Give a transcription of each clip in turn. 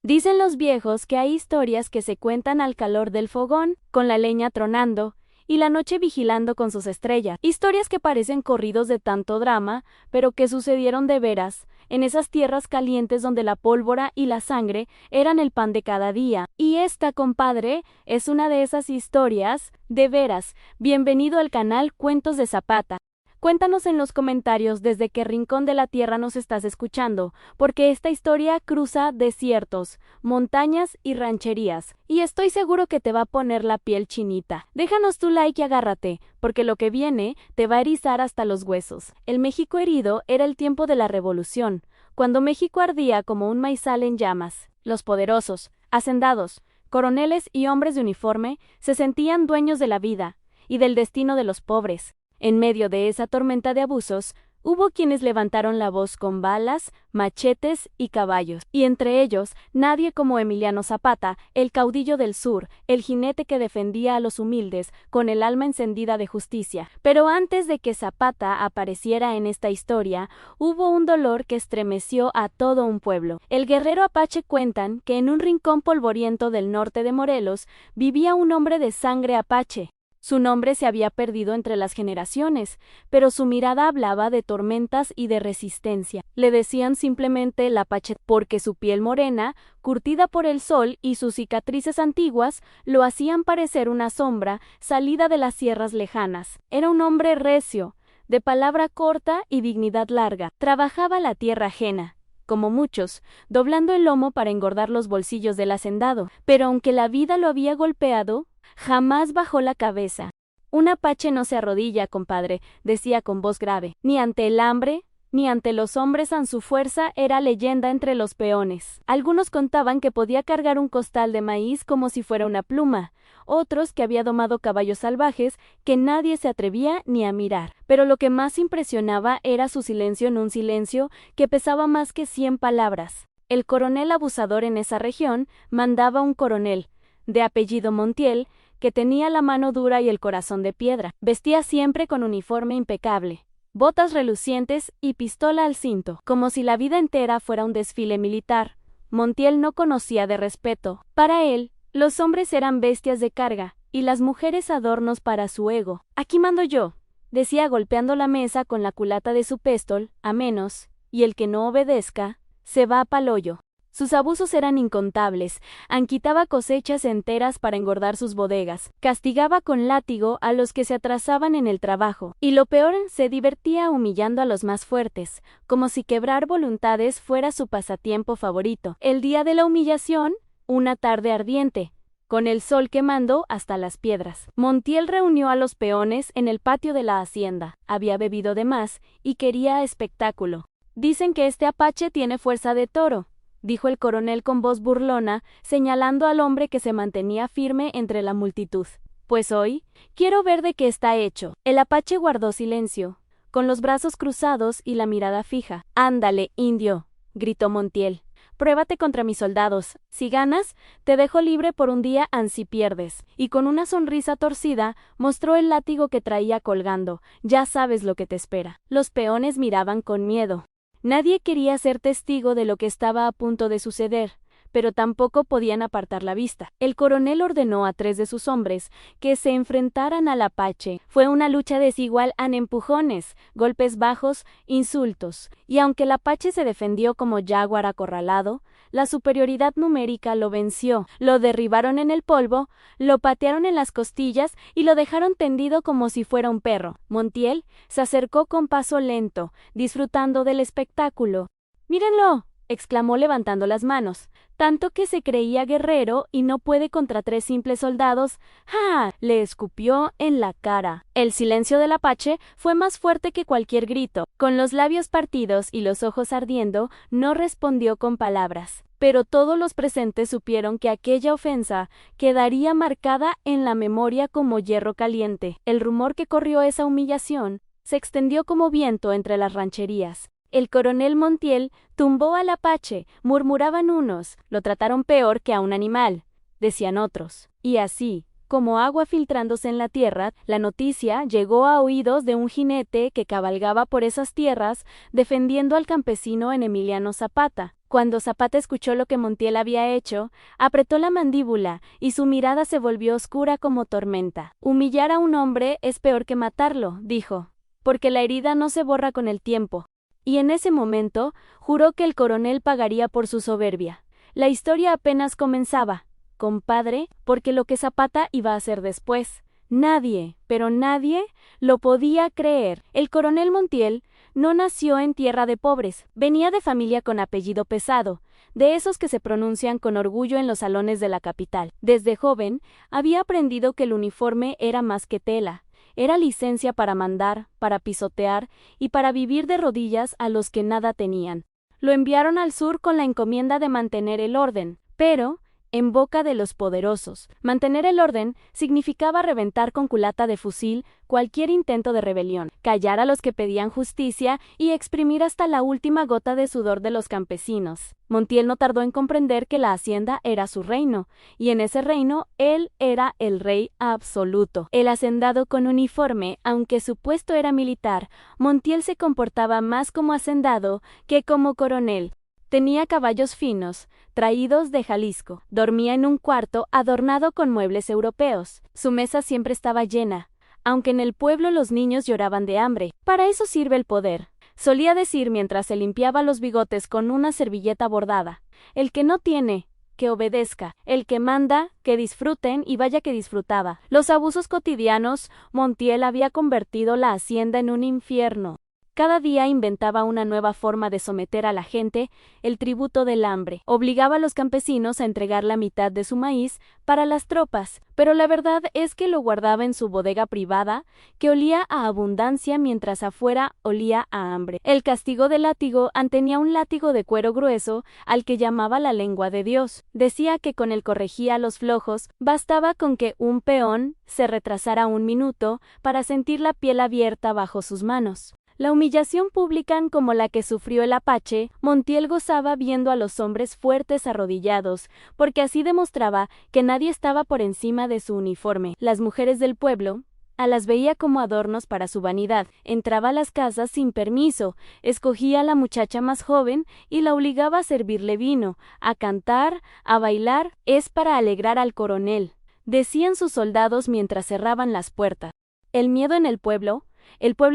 Dicen los viejos que hay historias que se cuentan al calor del fogón, con la leña tronando, y la noche vigilando con sus estrellas. Historias que parecen corridos de tanto drama, pero que sucedieron de veras, en esas tierras calientes donde la pólvora y la sangre eran el pan de cada día. Y esta, compadre, es una de esas historias, de veras. Bienvenido al canal Cuentos de Zapata. Cuéntanos en los comentarios desde qué rincón de la tierra nos estás escuchando, porque esta historia cruza desiertos, montañas y rancherías, y estoy seguro que te va a poner la piel chinita. Déjanos tu like y agárrate, porque lo que viene te va a erizar hasta los huesos. El México herido era el tiempo de la Revolución, cuando México ardía como un maizal en llamas. Los poderosos, hacendados, coroneles y hombres de uniforme se sentían dueños de la vida y del destino de los pobres. En medio de esa tormenta de abusos, hubo quienes levantaron la voz con balas, machetes y caballos, y entre ellos nadie como Emiliano Zapata, el caudillo del sur, el jinete que defendía a los humildes con el alma encendida de justicia. Pero antes de que Zapata apareciera en esta historia, hubo un dolor que estremeció a todo un pueblo. El guerrero apache cuentan que en un rincón polvoriento del norte de Morelos vivía un hombre de sangre apache. Su nombre se había perdido entre las generaciones, pero su mirada hablaba de tormentas y de resistencia. Le decían simplemente el Apache porque su piel morena, curtida por el sol y sus cicatrices antiguas, lo hacían parecer una sombra salida de las sierras lejanas. Era un hombre recio, de palabra corta y dignidad larga. Trabajaba la tierra ajena, como muchos, doblando el lomo para engordar los bolsillos del hacendado. Pero aunque la vida lo había golpeado, jamás bajó la cabeza. Un apache no se arrodilla, compadre, decía con voz grave. Ni ante el hambre, ni ante los hombres su fuerza era leyenda entre los peones. Algunos contaban que podía cargar un costal de maíz como si fuera una pluma, otros que había domado caballos salvajes que nadie se atrevía ni a mirar. Pero lo que más impresionaba era su silencio en un silencio que pesaba más que 100 palabras. El coronel abusador en esa región mandaba un coronel, de apellido Montiel, que tenía la mano dura y el corazón de piedra. Vestía siempre con uniforme impecable, botas relucientes y pistola al cinto, como si la vida entera fuera un desfile militar. Montiel no conocía de respeto. Para él, los hombres eran bestias de carga, y las mujeres adornos para su ego. Aquí mando yo, decía golpeando la mesa con la culata de su pestol, a menos, y el que no obedezca, se va a pal hoyo. Sus abusos eran incontables, anquitaba cosechas enteras para engordar sus bodegas, castigaba con látigo a los que se atrasaban en el trabajo, y lo peor, se divertía humillando a los más fuertes, como si quebrar voluntades fuera su pasatiempo favorito. El día de la humillación, una tarde ardiente, con el sol quemando hasta las piedras. Montiel reunió a los peones en el patio de la hacienda. Había bebido de más y quería espectáculo. Dicen que este apache tiene fuerza de toro, dijo el coronel con voz burlona, señalando al hombre que se mantenía firme entre la multitud. Pues hoy, quiero ver de qué está hecho. El apache guardó silencio, con los brazos cruzados y la mirada fija. Ándale, indio, gritó Montiel. Pruébate contra mis soldados. Si ganas, te dejo libre por un día ansí pierdes. Y con una sonrisa torcida, mostró el látigo que traía colgando. Ya sabes lo que te espera. Los peones miraban con miedo. Nadie quería ser testigo de lo que estaba a punto de suceder, pero tampoco podían apartar la vista. El coronel ordenó a 3 de sus hombres que se enfrentaran al apache. Fue una lucha desigual en empujones, golpes bajos, insultos, y aunque el apache se defendió como jaguar acorralado, la superioridad numérica lo venció. Lo derribaron en el polvo, lo patearon en las costillas y lo dejaron tendido como si fuera un perro. Montiel se acercó con paso lento, disfrutando del espectáculo. «¡Mírenlo!», exclamó levantando las manos. «Tanto que se creía guerrero y no puede contra 3 simples soldados». «¡Ja!», le escupió en la cara. El silencio del apache fue más fuerte que cualquier grito. Con los labios partidos y los ojos ardiendo, no respondió con palabras. Pero todos los presentes supieron que aquella ofensa quedaría marcada en la memoria como hierro caliente. El rumor que corrió esa humillación se extendió como viento entre las rancherías. El coronel Montiel tumbó al apache, murmuraban unos, lo trataron peor que a un animal, decían otros. Y así, como agua filtrándose en la tierra, la noticia llegó a oídos de un jinete que cabalgaba por esas tierras defendiendo al campesino en Emiliano Zapata. Cuando Zapata escuchó lo que Montiel había hecho, apretó la mandíbula y su mirada se volvió oscura como tormenta. Humillar a un hombre es peor que matarlo, dijo, porque la herida no se borra con el tiempo. Y en ese momento juró que el coronel pagaría por su soberbia. La historia apenas comenzaba, compadre, porque lo que Zapata iba a hacer después, nadie, pero nadie, lo podía creer. El coronel Montiel no nació en tierra de pobres, venía de familia con apellido pesado, de esos que se pronuncian con orgullo en los salones de la capital. Desde joven, había aprendido que el uniforme era más que tela, era licencia para mandar, para pisotear y para vivir de rodillas a los que nada tenían. Lo enviaron al sur con la encomienda de mantener el orden, pero en boca de los poderosos. Mantener el orden significaba reventar con culata de fusil cualquier intento de rebelión, callar a los que pedían justicia y exprimir hasta la última gota de sudor de los campesinos. Montiel no tardó en comprender que la hacienda era su reino, y en ese reino él era el rey absoluto. El hacendado con uniforme, aunque su puesto era militar, Montiel se comportaba más como hacendado que como coronel. Tenía caballos finos, traídos de Jalisco. Dormía en un cuarto adornado con muebles europeos. Su mesa siempre estaba llena, aunque en el pueblo los niños lloraban de hambre. Para eso sirve el poder, solía decir mientras se limpiaba los bigotes con una servilleta bordada. El que no tiene, que obedezca. El que manda, que disfruten, y vaya que disfrutaba. Los abusos cotidianos, Montiel había convertido la hacienda en un infierno. Cada día inventaba una nueva forma de someter a la gente, el tributo del hambre. Obligaba a los campesinos a entregar la mitad de su maíz para las tropas, pero la verdad es que lo guardaba en su bodega privada, que olía a abundancia mientras afuera olía a hambre. El castigo del látigo tenía un látigo de cuero grueso al que llamaba la lengua de Dios. Decía que con él corregía a los flojos, bastaba con que un peón se retrasara un minuto para sentir la piel abierta bajo sus manos. La humillación pública como la que sufrió el Apache, Montiel gozaba viendo a los hombres fuertes arrodillados, porque así demostraba que nadie estaba por encima de su uniforme. Las mujeres del pueblo las veía como adornos para su vanidad. Entraba a las casas sin permiso, escogía a la muchacha más joven y la obligaba a servirle vino, a cantar, a bailar. Es para alegrar al coronel, decían sus soldados mientras cerraban las puertas. El miedo en el pueblo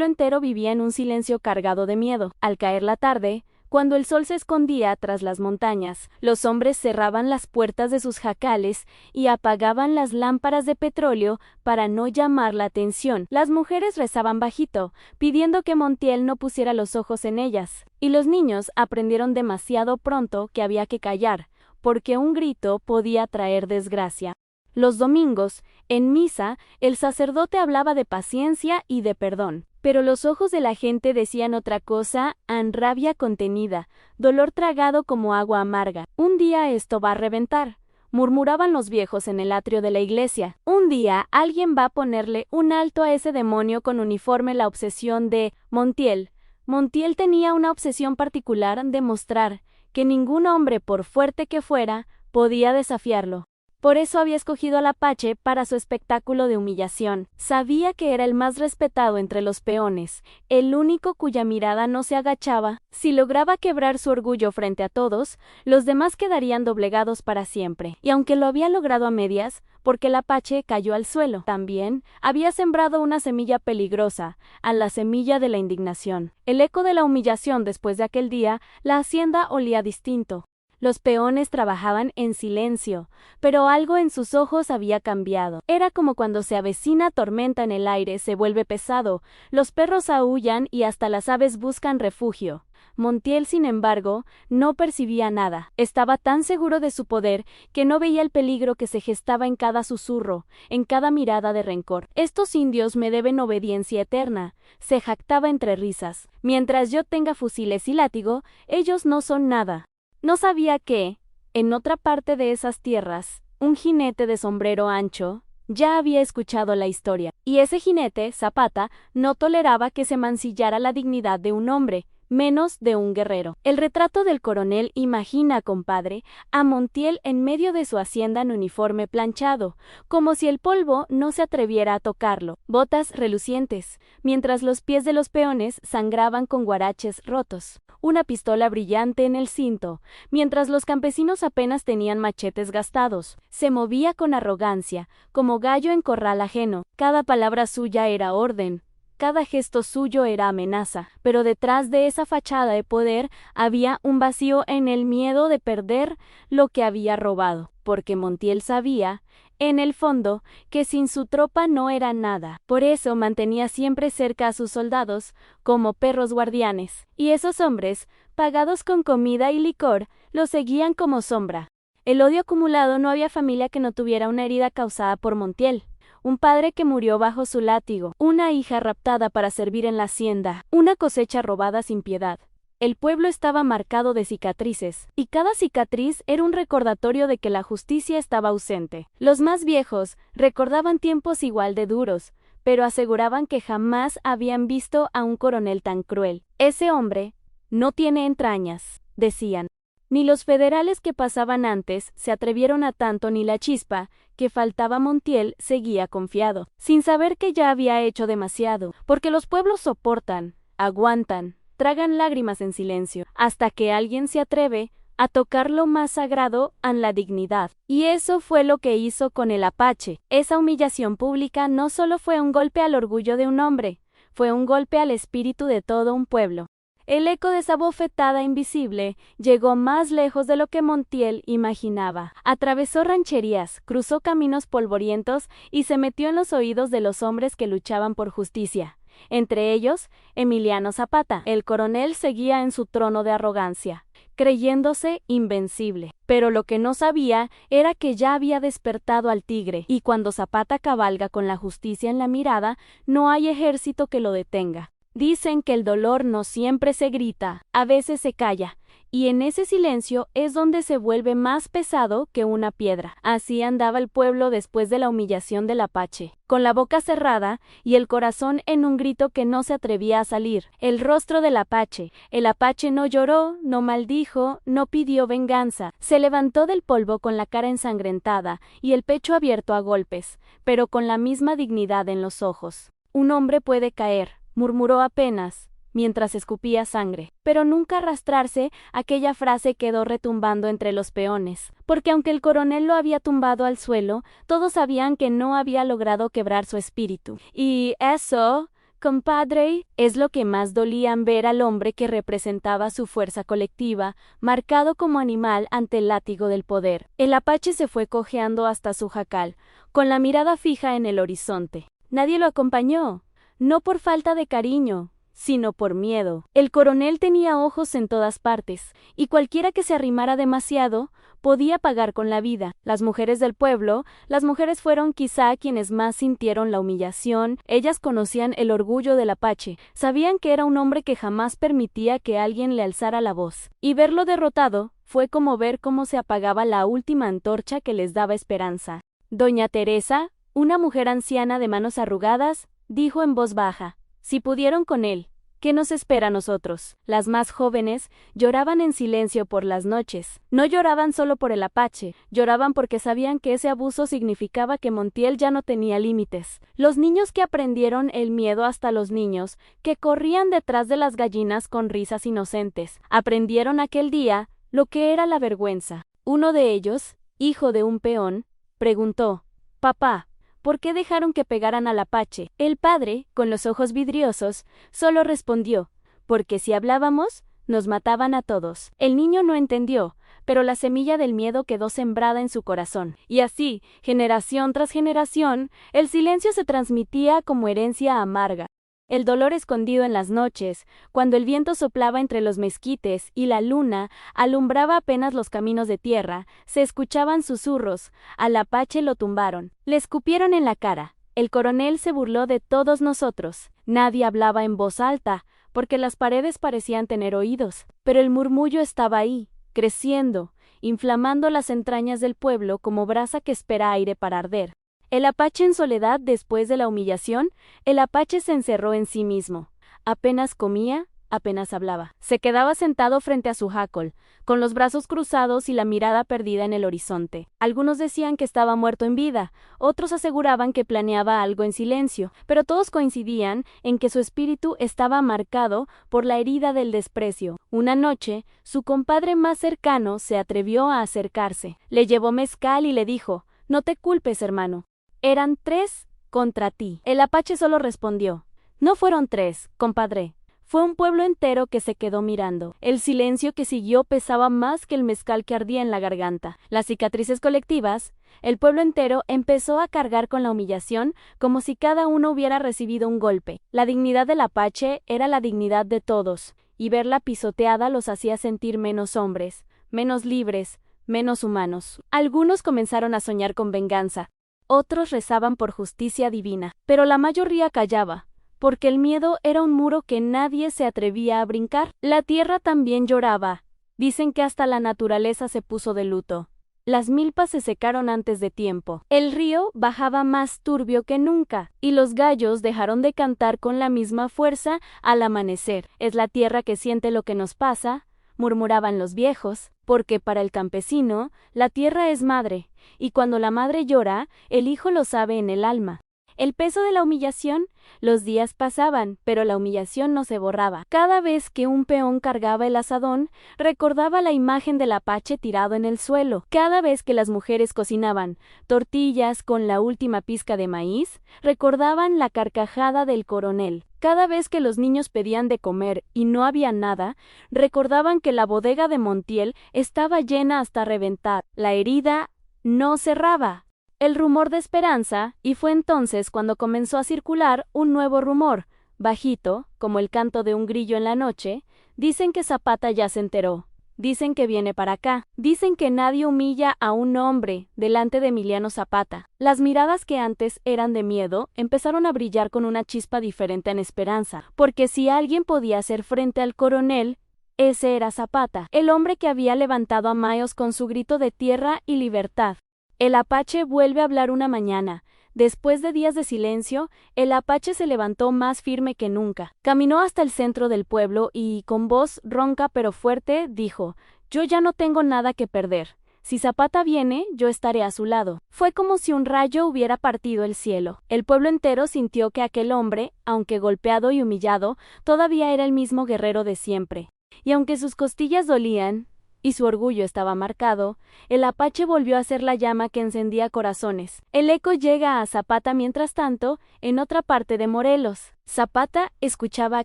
entero vivía en un silencio cargado de miedo. Al caer la tarde, cuando el sol se escondía tras las montañas, los hombres cerraban las puertas de sus jacales y apagaban las lámparas de petróleo para no llamar la atención. Las mujeres rezaban bajito, pidiendo que Montiel no pusiera los ojos en ellas, y los niños aprendieron demasiado pronto que había que callar, porque un grito podía traer desgracia. Los domingos, en misa, el sacerdote hablaba de paciencia y de perdón, pero los ojos de la gente decían otra cosa, rabia contenida, dolor tragado como agua amarga. Un día esto va a reventar, murmuraban los viejos en el atrio de la iglesia. Un día alguien va a ponerle un alto a ese demonio con uniforme. La obsesión de Montiel. Montiel tenía una obsesión particular de mostrar que ningún hombre, por fuerte que fuera, podía desafiarlo. Por eso había escogido al Apache para su espectáculo de humillación. Sabía que era el más respetado entre los peones, el único cuya mirada no se agachaba. Si lograba quebrar su orgullo frente a todos, los demás quedarían doblegados para siempre. Y aunque lo había logrado a medias, porque el Apache cayó al suelo, también había sembrado una semilla peligrosa, a la semilla de la indignación. El eco de la humillación después de aquel día, la hacienda olía distinto. Los peones trabajaban en silencio, pero algo en sus ojos había cambiado. Era como cuando se avecina tormenta en el aire, se vuelve pesado, los perros aúllan y hasta las aves buscan refugio. Montiel, sin embargo, no percibía nada. Estaba tan seguro de su poder que no veía el peligro que se gestaba en cada susurro, en cada mirada de rencor. Estos indios me deben obediencia eterna, se jactaba entre risas. Mientras yo tenga fusiles y látigo, ellos no son nada. No sabía que, en otra parte de esas tierras, un jinete de sombrero ancho ya había escuchado la historia, y ese jinete, Zapata, no toleraba que se mancillara la dignidad de un hombre, menos de un guerrero. El retrato del coronel imagina, compadre, a Montiel en medio de su hacienda en uniforme planchado, como si el polvo no se atreviera a tocarlo, botas relucientes, mientras los pies de los peones sangraban con guaraches rotos, una pistola brillante en el cinto, mientras los campesinos apenas tenían machetes gastados. Se movía con arrogancia, como gallo en corral ajeno. Cada palabra suya era orden. Cada gesto suyo era amenaza, pero detrás de esa fachada de poder había un vacío en el miedo de perder lo que había robado, porque Montiel sabía, en el fondo, que sin su tropa no era nada. Por eso mantenía siempre cerca a sus soldados, como perros guardianes, y esos hombres, pagados con comida y licor, lo seguían como sombra. El odio acumulado. No había familia que no tuviera una herida causada por Montiel. Un padre que murió bajo su látigo, una hija raptada para servir en la hacienda, una cosecha robada sin piedad. El pueblo estaba marcado de cicatrices, y cada cicatriz era un recordatorio de que la justicia estaba ausente. Los más viejos recordaban tiempos igual de duros, pero aseguraban que jamás habían visto a un coronel tan cruel. Ese hombre no tiene entrañas, decían. Ni los federales que pasaban antes se atrevieron a tanto, ni la chispa que faltaba. Montiel seguía confiado, sin saber que ya había hecho demasiado, porque los pueblos soportan, aguantan, tragan lágrimas en silencio, hasta que alguien se atreve a tocar lo más sagrado, la dignidad. Y eso fue lo que hizo con el Apache. Esa humillación pública no solo fue un golpe al orgullo de un hombre, fue un golpe al espíritu de todo un pueblo. El eco de esa bofetada invisible llegó más lejos de lo que Montiel imaginaba. Atravesó rancherías, cruzó caminos polvorientos y se metió en los oídos de los hombres que luchaban por justicia. Entre ellos, Emiliano Zapata. El coronel seguía en su trono de arrogancia, creyéndose invencible. Pero lo que no sabía era que ya había despertado al tigre, y cuando Zapata cabalga con la justicia en la mirada, no hay ejército que lo detenga. Dicen que el dolor no siempre se grita, a veces se calla, y en ese silencio es donde se vuelve más pesado que una piedra. Así andaba el pueblo después de la humillación del Apache, con la boca cerrada y el corazón en un grito que no se atrevía a salir. El rostro del Apache. El Apache no lloró, no maldijo, no pidió venganza. Se levantó del polvo con la cara ensangrentada y el pecho abierto a golpes, pero con la misma dignidad en los ojos. Un hombre puede caer, murmuró apenas, mientras escupía sangre, pero nunca arrastrarse. Aquella frase quedó retumbando entre los peones, porque aunque el coronel lo había tumbado al suelo, todos sabían que no había logrado quebrar su espíritu. Y eso, compadre, es lo que más dolían, ver al hombre que representaba su fuerza colectiva, marcado como animal ante el látigo del poder. El Apache se fue cojeando hasta su jacal, con la mirada fija en el horizonte. Nadie lo acompañó. No por falta de cariño, sino por miedo. El coronel tenía ojos en todas partes, y cualquiera que se arrimara demasiado podía pagar con la vida. Las mujeres del pueblo, las mujeres fueron quizá quienes más sintieron la humillación. Ellas conocían el orgullo del Apache, sabían que era un hombre que jamás permitía que alguien le alzara la voz, y verlo derrotado fue como ver cómo se apagaba la última antorcha que les daba esperanza. Doña Teresa, una mujer anciana de manos arrugadas, dijo en voz baja: si pudieron con él, ¿qué nos espera a nosotros? Las más jóvenes lloraban en silencio por las noches. No lloraban solo por el Apache, lloraban porque sabían que ese abuso significaba que Montiel ya no tenía límites. Los niños que aprendieron el miedo, hasta los niños que corrían detrás de las gallinas con risas inocentes, aprendieron aquel día lo que era la vergüenza. Uno de ellos, hijo de un peón, preguntó: «Papá, ¿por qué dejaron que pegaran al Apache?». El padre, con los ojos vidriosos, solo respondió: «Porque si hablábamos, nos mataban a todos». El niño no entendió, pero la semilla del miedo quedó sembrada en su corazón. Y así, generación tras generación, el silencio se transmitía como herencia amarga. El dolor escondido en las noches, cuando el viento soplaba entre los mezquites y la luna alumbraba apenas los caminos de tierra, se escuchaban susurros: «Al Apache lo tumbaron, le escupieron en la cara». El coronel se burló de todos nosotros. Nadie hablaba en voz alta, porque las paredes parecían tener oídos, pero el murmullo estaba ahí, creciendo, inflamando las entrañas del pueblo como brasa que espera aire para arder. El Apache en soledad. Después de la humillación, el Apache se encerró en sí mismo. Apenas comía, apenas hablaba. Se quedaba sentado frente a su jácol, con los brazos cruzados y la mirada perdida en el horizonte. Algunos decían que estaba muerto en vida, otros aseguraban que planeaba algo en silencio, pero todos coincidían en que su espíritu estaba marcado por la herida del desprecio. Una noche, su compadre más cercano se atrevió a acercarse. Le llevó mezcal y le dijo: «No te culpes, hermano. Eran 3 contra ti». El apache solo respondió: «No fueron 3, compadre. Fue un pueblo entero que se quedó mirando». El silencio que siguió pesaba más que el mezcal que ardía en la garganta. Las cicatrices colectivas, el pueblo entero empezó a cargar con la humillación como si cada uno hubiera recibido un golpe. La dignidad del apache era la dignidad de todos, y verla pisoteada los hacía sentir menos hombres, menos libres, menos humanos. Algunos comenzaron a soñar con venganza, otros rezaban por justicia divina, pero la mayoría callaba, porque el miedo era un muro que nadie se atrevía a brincar. La tierra también lloraba. Dicen que hasta la naturaleza se puso de luto. Las milpas se secaron antes de tiempo. El río bajaba más turbio que nunca, y los gallos dejaron de cantar con la misma fuerza al amanecer. «Es la tierra que siente lo que nos pasa», murmuraban los viejos, porque para el campesino, la tierra es madre, y cuando la madre llora, el hijo lo sabe en el alma. El peso de la humillación, los días pasaban, pero la humillación no se borraba. Cada vez que un peón cargaba el azadón, recordaba la imagen del apache tirado en el suelo. Cada vez que las mujeres cocinaban tortillas con la última pizca de maíz, recordaban la carcajada del coronel. Cada vez que los niños pedían de comer y no había nada, recordaban que la bodega de Montiel estaba llena hasta reventar. La herida no cerraba. El rumor de esperanza, y fue entonces cuando comenzó a circular un nuevo rumor, bajito, como el canto de un grillo en la noche. Dicen que Zapata ya se enteró, dicen que viene para acá, dicen que nadie humilla a un hombre delante de Emiliano Zapata. Las miradas que antes eran de miedo empezaron a brillar con una chispa diferente en esperanza, porque si alguien podía hacer frente al coronel, ese era Zapata, el hombre que había levantado a Mayos con su grito de tierra y libertad. El apache vuelve a hablar una mañana. Después de días de silencio, el apache se levantó más firme que nunca. Caminó hasta el centro del pueblo y, con voz ronca pero fuerte, dijo: «Yo ya no tengo nada que perder. Si Zapata viene, yo estaré a su lado». Fue como si un rayo hubiera partido el cielo. El pueblo entero sintió que aquel hombre, aunque golpeado y humillado, todavía era el mismo guerrero de siempre. Y aunque sus costillas dolían y su orgullo estaba marcado, el apache volvió a ser la llama que encendía corazones. El eco llega a Zapata mientras tanto, en otra parte de Morelos. Zapata escuchaba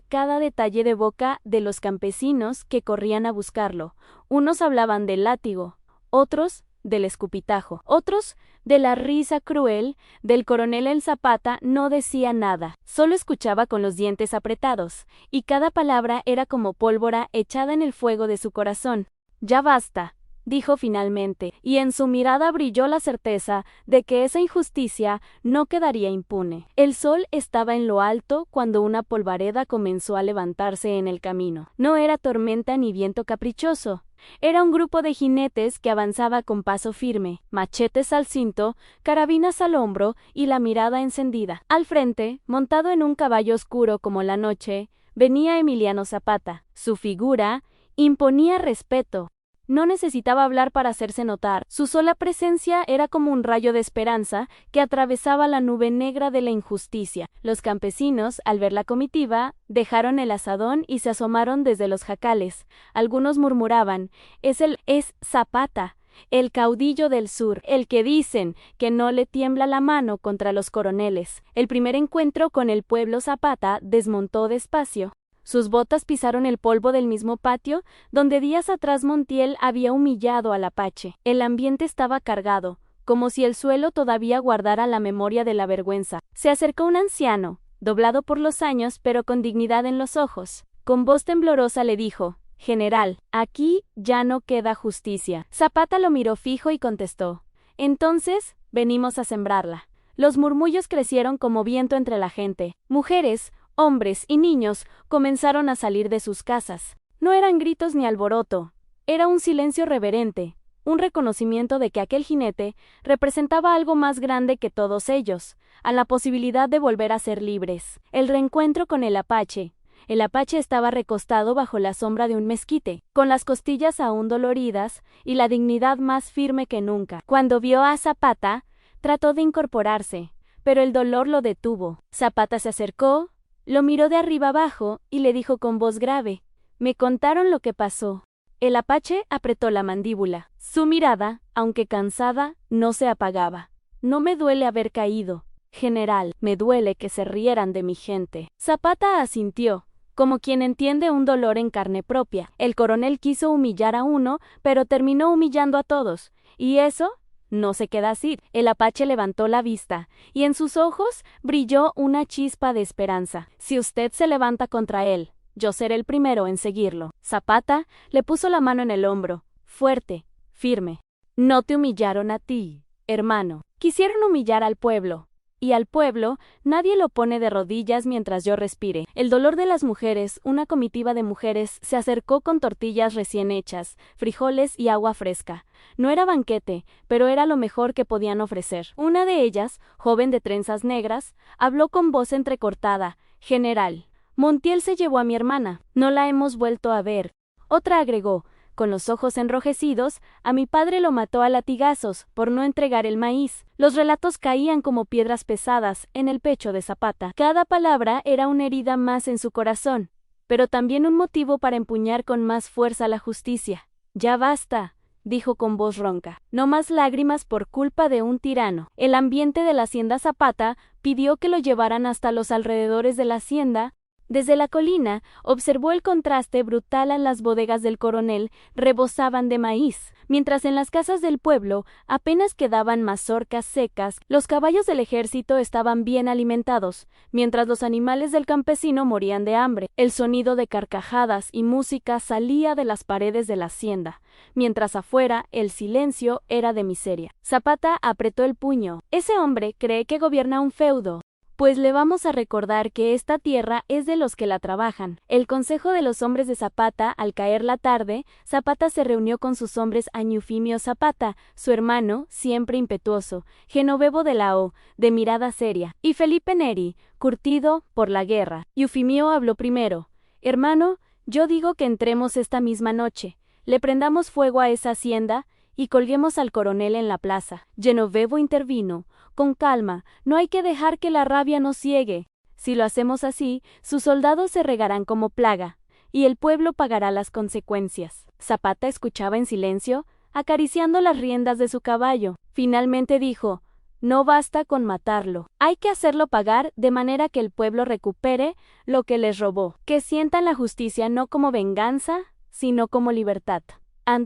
cada detalle de boca de los campesinos que corrían a buscarlo. Unos hablaban del látigo, otros del escupitajo, otros de la risa cruel del coronel. El Zapata no decía nada, solo escuchaba con los dientes apretados, y cada palabra era como pólvora echada en el fuego de su corazón. «Ya basta», dijo finalmente, y en su mirada brilló la certeza de que esa injusticia no quedaría impune. El sol estaba en lo alto cuando una polvareda comenzó a levantarse en el camino. No era tormenta ni viento caprichoso. Era un grupo de jinetes que avanzaba con paso firme, machetes al cinto, carabinas al hombro y la mirada encendida. Al frente, montado en un caballo oscuro como la noche, venía Emiliano Zapata. Su figura imponía respeto. No necesitaba hablar para hacerse notar. Su sola presencia era como un rayo de esperanza que atravesaba la nube negra de la injusticia. Los campesinos, al ver la comitiva, dejaron el azadón y se asomaron desde los jacales. Algunos murmuraban: «Es Zapata, el caudillo del sur, el que dicen que no le tiembla la mano contra los coroneles». El primer encuentro con el pueblo Zapata desmontó despacio. Sus botas pisaron el polvo del mismo patio donde días atrás Montiel había humillado al apache. El ambiente estaba cargado, como si el suelo todavía guardara la memoria de la vergüenza. Se acercó un anciano, doblado por los años pero con dignidad en los ojos. Con voz temblorosa le dijo: «General, aquí ya no queda justicia». Zapata lo miró fijo y contestó: «Entonces, venimos a sembrarla». Los murmullos crecieron como viento entre la gente. Mujeres, hombres y niños comenzaron a salir de sus casas. No eran gritos ni alboroto, era un silencio reverente, un reconocimiento de que aquel jinete representaba algo más grande que todos ellos, a la posibilidad de volver a ser libres. El reencuentro con el apache, El apache estaba recostado bajo la sombra de un mezquite, con las costillas aún doloridas y la dignidad más firme que nunca. Cuando vio a Zapata, trató de incorporarse, pero el dolor lo detuvo. Zapata se acercó, lo miró de arriba abajo y le dijo con voz grave: «Me contaron lo que pasó». El apache apretó la mandíbula. Su mirada, aunque cansada, no se apagaba. «No me duele haber caído, general, me duele que se rieran de mi gente». Zapata asintió, como quien entiende un dolor en carne propia. El coronel quiso humillar a uno, pero terminó humillando a todos. ¿Y eso? No se queda así. El apache levantó la vista, y en sus ojos brilló una chispa de esperanza. «Si usted se levanta contra él, yo seré el primero en seguirlo». Zapata le puso la mano en el hombro, fuerte, firme. «No te humillaron a ti, hermano. Quisieron humillar al pueblo. Y al pueblo nadie lo pone de rodillas mientras yo respire». El dolor de las mujeres, una comitiva de mujeres, se acercó con tortillas recién hechas, frijoles y agua fresca. No era banquete, pero era lo mejor que podían ofrecer. Una de ellas, joven de trenzas negras, habló con voz entrecortada: «General, Montiel se llevó a mi hermana. No la hemos vuelto a ver». Otra agregó, con los ojos enrojecidos: «A mi padre lo mató a latigazos por no entregar el maíz». Los relatos caían como piedras pesadas en el pecho de Zapata. Cada palabra era una herida más en su corazón, pero también un motivo para empuñar con más fuerza la justicia. «Ya basta», dijo con voz ronca. «No más lágrimas por culpa de un tirano». El ambiente de la hacienda Zapata pidió que lo llevaran hasta los alrededores de la hacienda. Desde la colina observó el contraste brutal. En las bodegas del coronel rebosaban de maíz, mientras en las casas del pueblo apenas quedaban mazorcas secas. Los caballos del ejército estaban bien alimentados, mientras los animales del campesino morían de hambre. El sonido de carcajadas y música salía de las paredes de la hacienda, mientras afuera el silencio era de miseria. Zapata apretó el puño. «Ese hombre cree que gobierna un feudo. Pues le vamos a recordar que esta tierra es de los que la trabajan». El consejo de los hombres de Zapata. Al caer la tarde, Zapata se reunió con sus hombres a Eufimio Zapata, su hermano, siempre impetuoso, Genovevo de la O, de mirada seria, y Felipe Neri, curtido por la guerra. Eufimio habló primero: «Hermano, yo digo que entremos esta misma noche, le prendamos fuego a esa hacienda y colguemos al coronel en la plaza». Genovevo intervino: «Con calma, no hay que dejar que la rabia nos ciegue. Si lo hacemos así, sus soldados se regarán como plaga, y el pueblo pagará las consecuencias». Zapata escuchaba en silencio, acariciando las riendas de su caballo. Finalmente dijo: «No basta con matarlo, hay que hacerlo pagar de manera que el pueblo recupere lo que les robó, que sientan la justicia no como venganza, sino como libertad».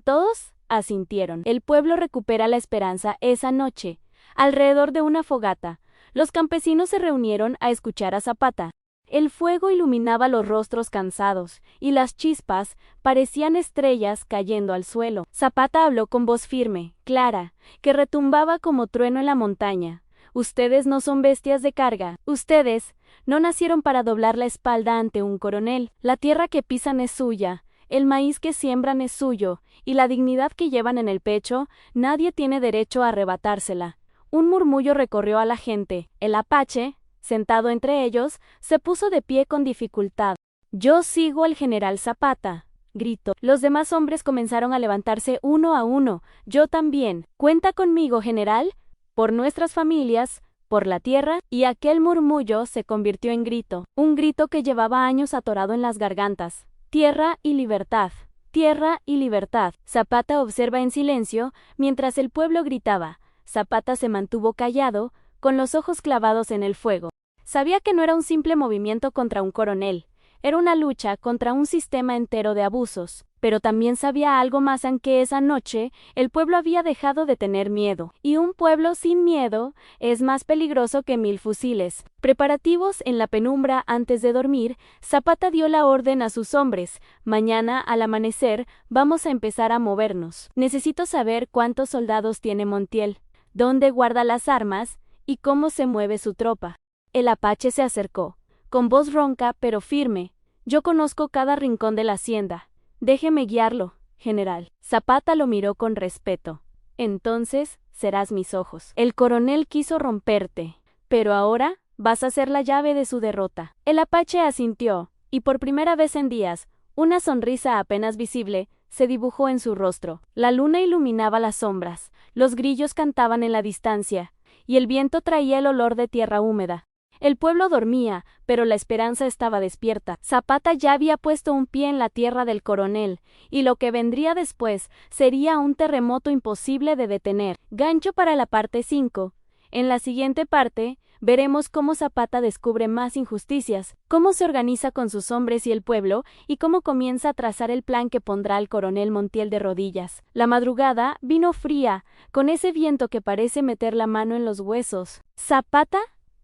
Todos asintieron. El pueblo recupera la esperanza esa noche. Alrededor de una fogata, los campesinos se reunieron a escuchar a Zapata. El fuego iluminaba los rostros cansados, y las chispas parecían estrellas cayendo al suelo. Zapata habló con voz firme, clara, que retumbaba como trueno en la montaña: «Ustedes no son bestias de carga. Ustedes no nacieron para doblar la espalda ante un coronel. La tierra que pisan es suya, el maíz que siembran es suyo, y la dignidad que llevan en el pecho, nadie tiene derecho a arrebatársela». Un murmullo recorrió a la gente. El apache, sentado entre ellos, se puso de pie con dificultad. «Yo sigo al general Zapata», gritó. Los demás hombres comenzaron a levantarse uno a uno. «Yo también. Cuenta conmigo, general, por nuestras familias, por la tierra». Y aquel murmullo se convirtió en grito, un grito que llevaba años atorado en las gargantas: «Tierra y libertad, tierra y libertad». Zapata observa en silencio mientras el pueblo gritaba. Zapata se mantuvo callado, con los ojos clavados en el fuego. Sabía que no era un simple movimiento contra un coronel, era una lucha contra un sistema entero de abusos, pero también sabía algo más: en que esa noche el pueblo había dejado de tener miedo, y un pueblo sin miedo es más peligroso que 1000 fusiles. Preparativos en la penumbra. Antes de dormir, Zapata dio la orden a sus hombres: «Mañana al amanecer vamos a empezar a movernos. Necesito saber cuántos soldados tiene Montiel, dónde guarda las armas y cómo se mueve su tropa». El apache se acercó, con voz ronca pero firme: «Yo conozco cada rincón de la hacienda. Déjeme guiarlo, general». Zapata lo miró con respeto: «Entonces serás mis ojos. El coronel quiso romperte, pero ahora vas a ser la llave de su derrota». El apache asintió, y por primera vez en días, una sonrisa apenas visible se dibujó en su rostro. La luna iluminaba las sombras, los grillos cantaban en la distancia, y el viento traía el olor de tierra húmeda. El pueblo dormía, pero la esperanza estaba despierta. Zapata ya había puesto un pie en la tierra del coronel, y lo que vendría después sería un terremoto imposible de detener. Gancho para la parte 5. En la siguiente parte, veremos cómo Zapata descubre más injusticias, cómo se organiza con sus hombres y el pueblo, y cómo comienza a trazar el plan que pondrá al coronel Montiel de rodillas. La madrugada vino fría, con ese viento que parece meter la mano en los huesos. Zapata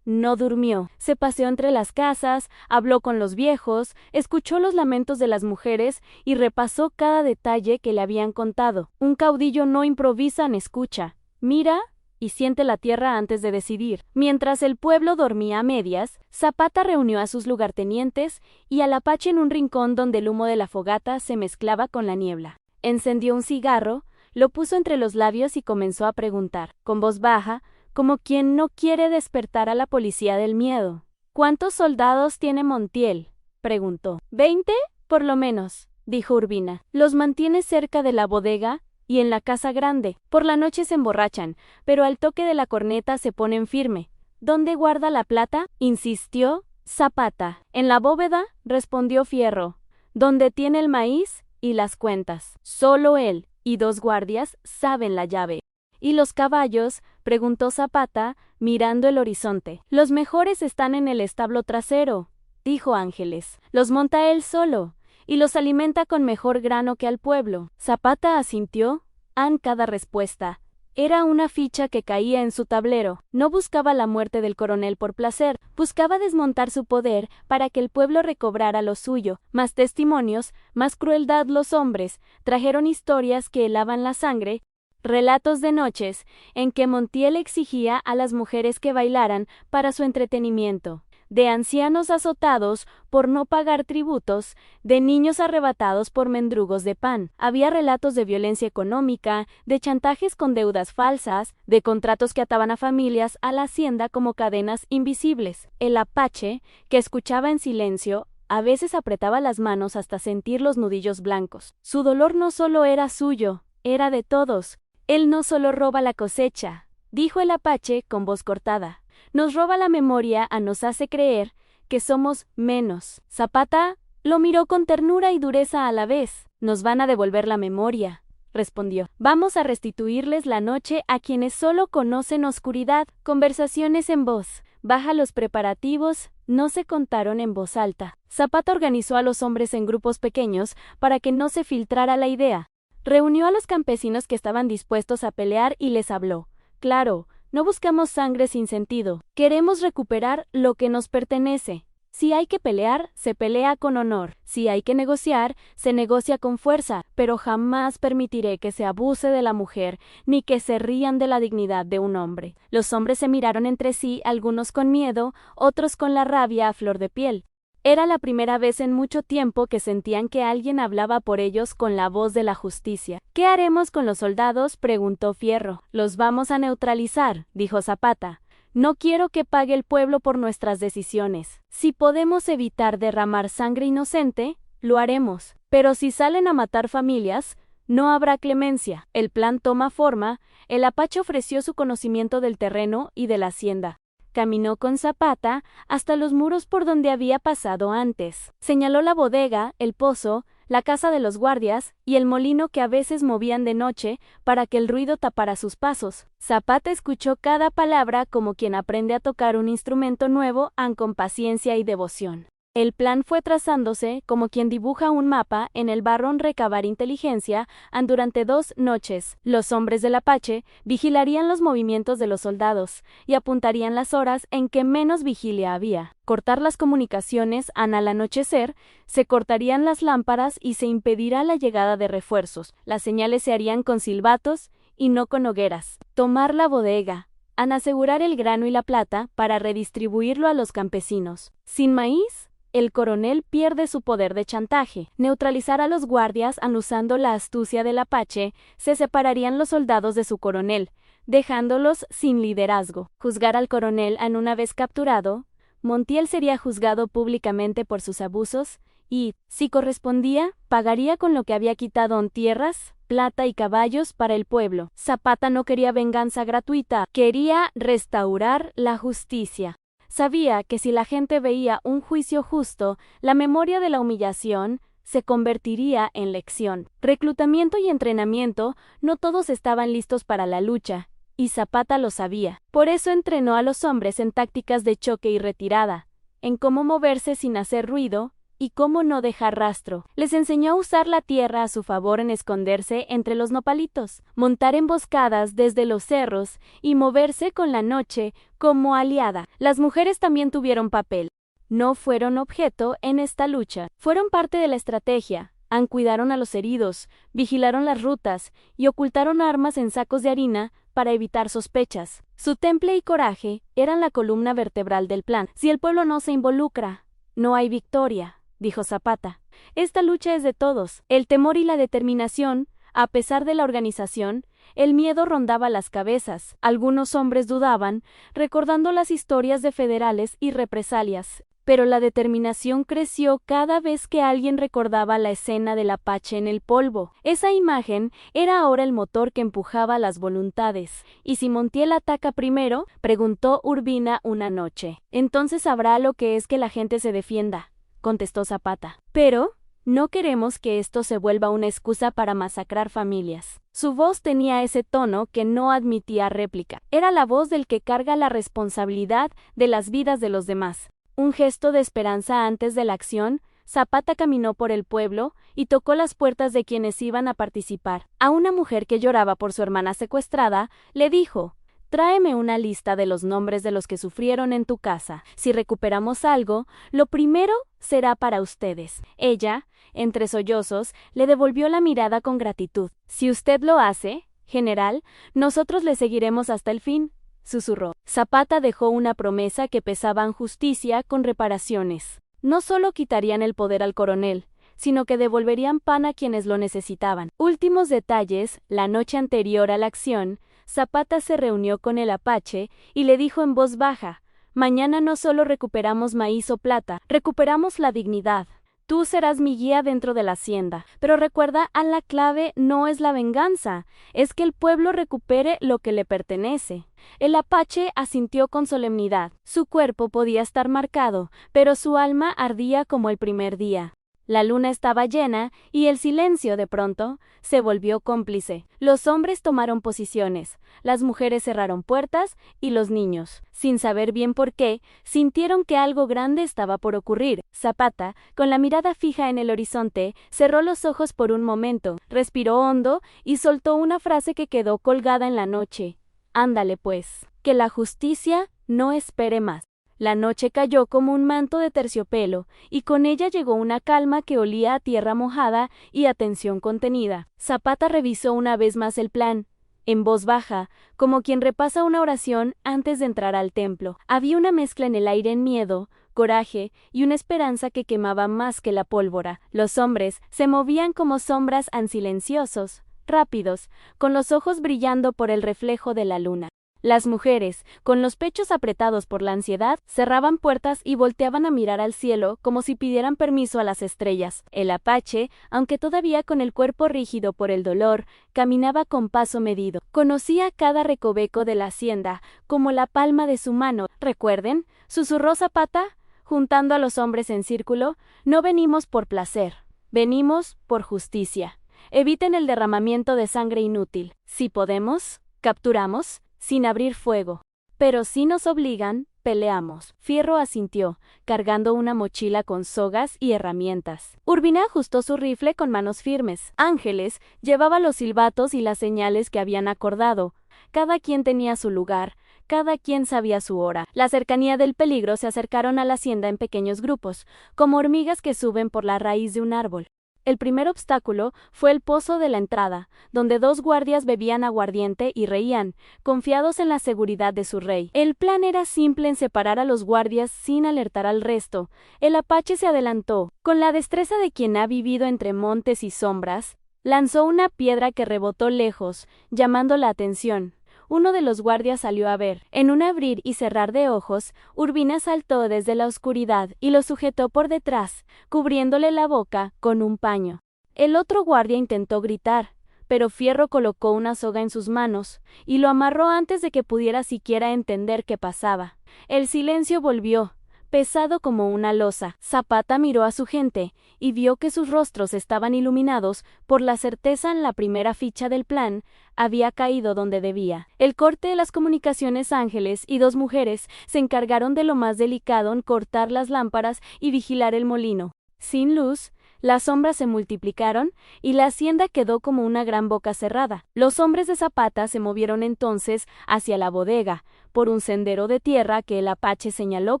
no durmió. Se paseó entre las casas, habló con los viejos, escuchó los lamentos de las mujeres y repasó cada detalle que le habían contado. Un caudillo no improvisa ni escucha. Mira y siente la tierra antes de decidir. Mientras el pueblo dormía a medias, Zapata reunió a sus lugartenientes y al apache en un rincón donde el humo de la fogata se mezclaba con la niebla. Encendió un cigarro, lo puso entre los labios y comenzó a preguntar, con voz baja, como quien no quiere despertar a la policía del miedo. ¿Cuántos soldados tiene Montiel?, preguntó. 20, por lo menos, dijo Urbina. Los mantiene cerca de la bodega y en la casa grande. Por la noche se emborrachan, pero al toque de la corneta se ponen firme. ¿Dónde guarda la plata?, insistió Zapata. En la bóveda, respondió Fierro. ¿Dónde tiene el maíz y las cuentas? Solo él y 2 guardias saben la llave. ¿Y los caballos?, preguntó Zapata, mirando el horizonte. Los mejores están en el establo trasero, dijo Ángeles. Los monta él solo, y los alimenta con mejor grano que al pueblo. Zapata asintió, en cada respuesta. Era una ficha que caía en su tablero. No buscaba la muerte del coronel por placer, buscaba desmontar su poder para que el pueblo recobrara lo suyo. Más testimonios, más crueldad los hombres, trajeron historias que helaban la sangre, relatos de noches en que Montiel exigía a las mujeres que bailaran para su entretenimiento, de ancianos azotados por no pagar tributos, de niños arrebatados por mendrugos de pan. Había relatos de violencia económica, de chantajes con deudas falsas, de contratos que ataban a familias a la hacienda como cadenas invisibles. El apache, que escuchaba en silencio, a veces apretaba las manos hasta sentir los nudillos blancos. Su dolor no solo era suyo, era de todos. Él no solo roba la cosecha, dijo el apache con voz cortada. Nos roba la memoria, nos hace creer que somos menos. Zapata lo miró con ternura y dureza a la vez. Nos van a devolver la memoria, respondió. Vamos a restituirles la noche a quienes solo conocen oscuridad. Conversaciones en voz baja. Los preparativos no se contaron en voz alta. Zapata organizó a los hombres en grupos pequeños para que no se filtrara la idea. Reunió a los campesinos que estaban dispuestos a pelear y les habló. Claro, no buscamos sangre sin sentido. Queremos recuperar lo que nos pertenece. Si hay que pelear, se pelea con honor. Si hay que negociar, se negocia con fuerza. Pero jamás permitiré que se abuse de la mujer, ni que se rían de la dignidad de un hombre. Los hombres se miraron entre sí, algunos con miedo, otros con la rabia a flor de piel. Era la primera vez en mucho tiempo que sentían que alguien hablaba por ellos con la voz de la justicia. ¿Qué haremos con los soldados?, preguntó Fierro. Los vamos a neutralizar, dijo Zapata. No quiero que pague el pueblo por nuestras decisiones. Si podemos evitar derramar sangre inocente, lo haremos. Pero si salen a matar familias, no habrá clemencia. El plan toma forma. El apache ofreció su conocimiento del terreno y de la hacienda. Caminó con Zapata hasta los muros por donde había pasado antes. Señaló la bodega, el pozo, la casa de los guardias y el molino que a veces movían de noche para que el ruido tapara sus pasos. Zapata escuchó cada palabra como quien aprende a tocar un instrumento nuevo, con paciencia y devoción. El plan fue trazándose como quien dibuja un mapa en el barrón. Recabar inteligencia. Durante 2 noches, los hombres del apache vigilarían los movimientos de los soldados y apuntarían las horas en que menos vigilia había. Cortar las comunicaciones. Al anochecer, se cortarían las lámparas y se impedirá la llegada de refuerzos. Las señales se harían con silbatos y no con hogueras. Tomar la bodega. Asegurar el grano y la plata para redistribuirlo a los campesinos. Sin maíz, el coronel pierde su poder de chantaje. Neutralizar a los guardias. Usando la astucia del apache, se separarían los soldados de su coronel, dejándolos sin liderazgo. Juzgar al coronel. Una vez capturado, Montiel sería juzgado públicamente por sus abusos y, si correspondía, pagaría con lo que había quitado en tierras, plata y caballos para el pueblo. Zapata no quería venganza gratuita, quería restaurar la justicia. Sabía que si la gente veía un juicio justo, la memoria de la humillación se convertiría en lección. Reclutamiento y entrenamiento, no todos estaban listos para la lucha, y Zapata lo sabía. Por eso entrenó a los hombres en tácticas de choque y retirada, en cómo moverse sin hacer ruido y cómo no dejar rastro. Les enseñó a usar la tierra a su favor en esconderse entre los nopalitos, montar emboscadas desde los cerros y moverse con la noche como aliada. Las mujeres también tuvieron papel. No fueron objeto en esta lucha. Fueron parte de la estrategia. Cuidaron a los heridos, vigilaron las rutas y ocultaron armas en sacos de harina para evitar sospechas. Su temple y coraje eran la columna vertebral del plan. Si el pueblo no se involucra, no hay victoria, dijo Zapata. Esta lucha es de todos. El temor y la determinación, a pesar de la organización, el miedo rondaba las cabezas. Algunos hombres dudaban, recordando las historias de federales y represalias. Pero la determinación creció cada vez que alguien recordaba la escena del Apache en el polvo. Esa imagen era ahora el motor que empujaba las voluntades. ¿Y si Montiel ataca primero?, preguntó Urbina una noche. Entonces sabrá lo que es que la gente se defienda, contestó Zapata. Pero no queremos que esto se vuelva una excusa para masacrar familias. Su voz tenía ese tono que no admitía réplica. Era la voz del que carga la responsabilidad de las vidas de los demás. Un gesto de esperanza antes de la acción, Zapata caminó por el pueblo y tocó las puertas de quienes iban a participar. A una mujer que lloraba por su hermana secuestrada, le dijo: «Tráeme una lista de los nombres de los que sufrieron en tu casa. Si recuperamos algo, lo primero será para ustedes». Ella, entre sollozos, le devolvió la mirada con gratitud. «Si usted lo hace, general, nosotros le seguiremos hasta el fin», susurró. Zapata dejó una promesa que pesaba en justicia con reparaciones. No solo quitarían el poder al coronel, sino que devolverían pan a quienes lo necesitaban. Últimos detalles: la noche anterior a la acción, Zapata se reunió con el Apache y le dijo en voz baja: «Mañana no solo recuperamos maíz o plata, recuperamos la dignidad. Tú serás mi guía dentro de la hacienda. Pero recuerda, la clave no es la venganza, es que el pueblo recupere lo que le pertenece». El Apache asintió con solemnidad. Su cuerpo podía estar marcado, pero su alma ardía como el primer día. La luna estaba llena y el silencio, de pronto, se volvió cómplice. Los hombres tomaron posiciones, las mujeres cerraron puertas y los niños, sin saber bien por qué, sintieron que algo grande estaba por ocurrir. Zapata, con la mirada fija en el horizonte, cerró los ojos por un momento, respiró hondo y soltó una frase que quedó colgada en la noche: «Ándale pues, que la justicia no espere más». La noche cayó como un manto de terciopelo, y con ella llegó una calma que olía a tierra mojada y a tensión contenida. Zapata revisó una vez más el plan, en voz baja, como quien repasa una oración antes de entrar al templo. Había una mezcla en el aire en miedo, coraje y una esperanza que quemaba más que la pólvora. Los hombres se movían como sombras silenciosos, rápidos, con los ojos brillando por el reflejo de la luna. Las mujeres, con los pechos apretados por la ansiedad, cerraban puertas y volteaban a mirar al cielo como si pidieran permiso a las estrellas. El Apache, aunque todavía con el cuerpo rígido por el dolor, caminaba con paso medido. Conocía cada recoveco de la hacienda, como la palma de su mano. «Recuerden», susurró Zapata, juntando a los hombres en círculo, «no venimos por placer, venimos por justicia. Eviten el derramamiento de sangre inútil. Si podemos, capturamos, sin abrir fuego. Pero si nos obligan, peleamos». Fierro asintió, cargando una mochila con sogas y herramientas. Urbina ajustó su rifle con manos firmes. Ángeles llevaba los silbatos y las señales que habían acordado. Cada quien tenía su lugar, cada quien sabía su hora. La cercanía del peligro se acercaron a la hacienda en pequeños grupos, como hormigas que suben por la raíz de un árbol. El primer obstáculo fue el pozo de la entrada, donde 2 guardias bebían aguardiente y reían, confiados en la seguridad de su rey. El plan era simple en separar a los guardias sin alertar al resto. El Apache se adelantó. Con la destreza de quien ha vivido entre montes y sombras, lanzó una piedra que rebotó lejos, llamando la atención. Uno de los guardias salió a ver. En un abrir y cerrar de ojos, Urbina saltó desde la oscuridad y lo sujetó por detrás, cubriéndole la boca con un paño. El otro guardia intentó gritar, pero Fierro colocó una soga en sus manos y lo amarró antes de que pudiera siquiera entender qué pasaba. El silencio volvió, pesado como una losa. Zapata miró a su gente y vio que sus rostros estaban iluminados por la certeza en la primera ficha del plan había caído donde debía. El corte de las comunicaciones Ángeles y dos mujeres se encargaron de lo más delicado en cortar las lámparas y vigilar el molino. Sin luz, las sombras se multiplicaron y la hacienda quedó como una gran boca cerrada. Los hombres de Zapata se movieron entonces hacia la bodega, por un sendero de tierra que el apache señaló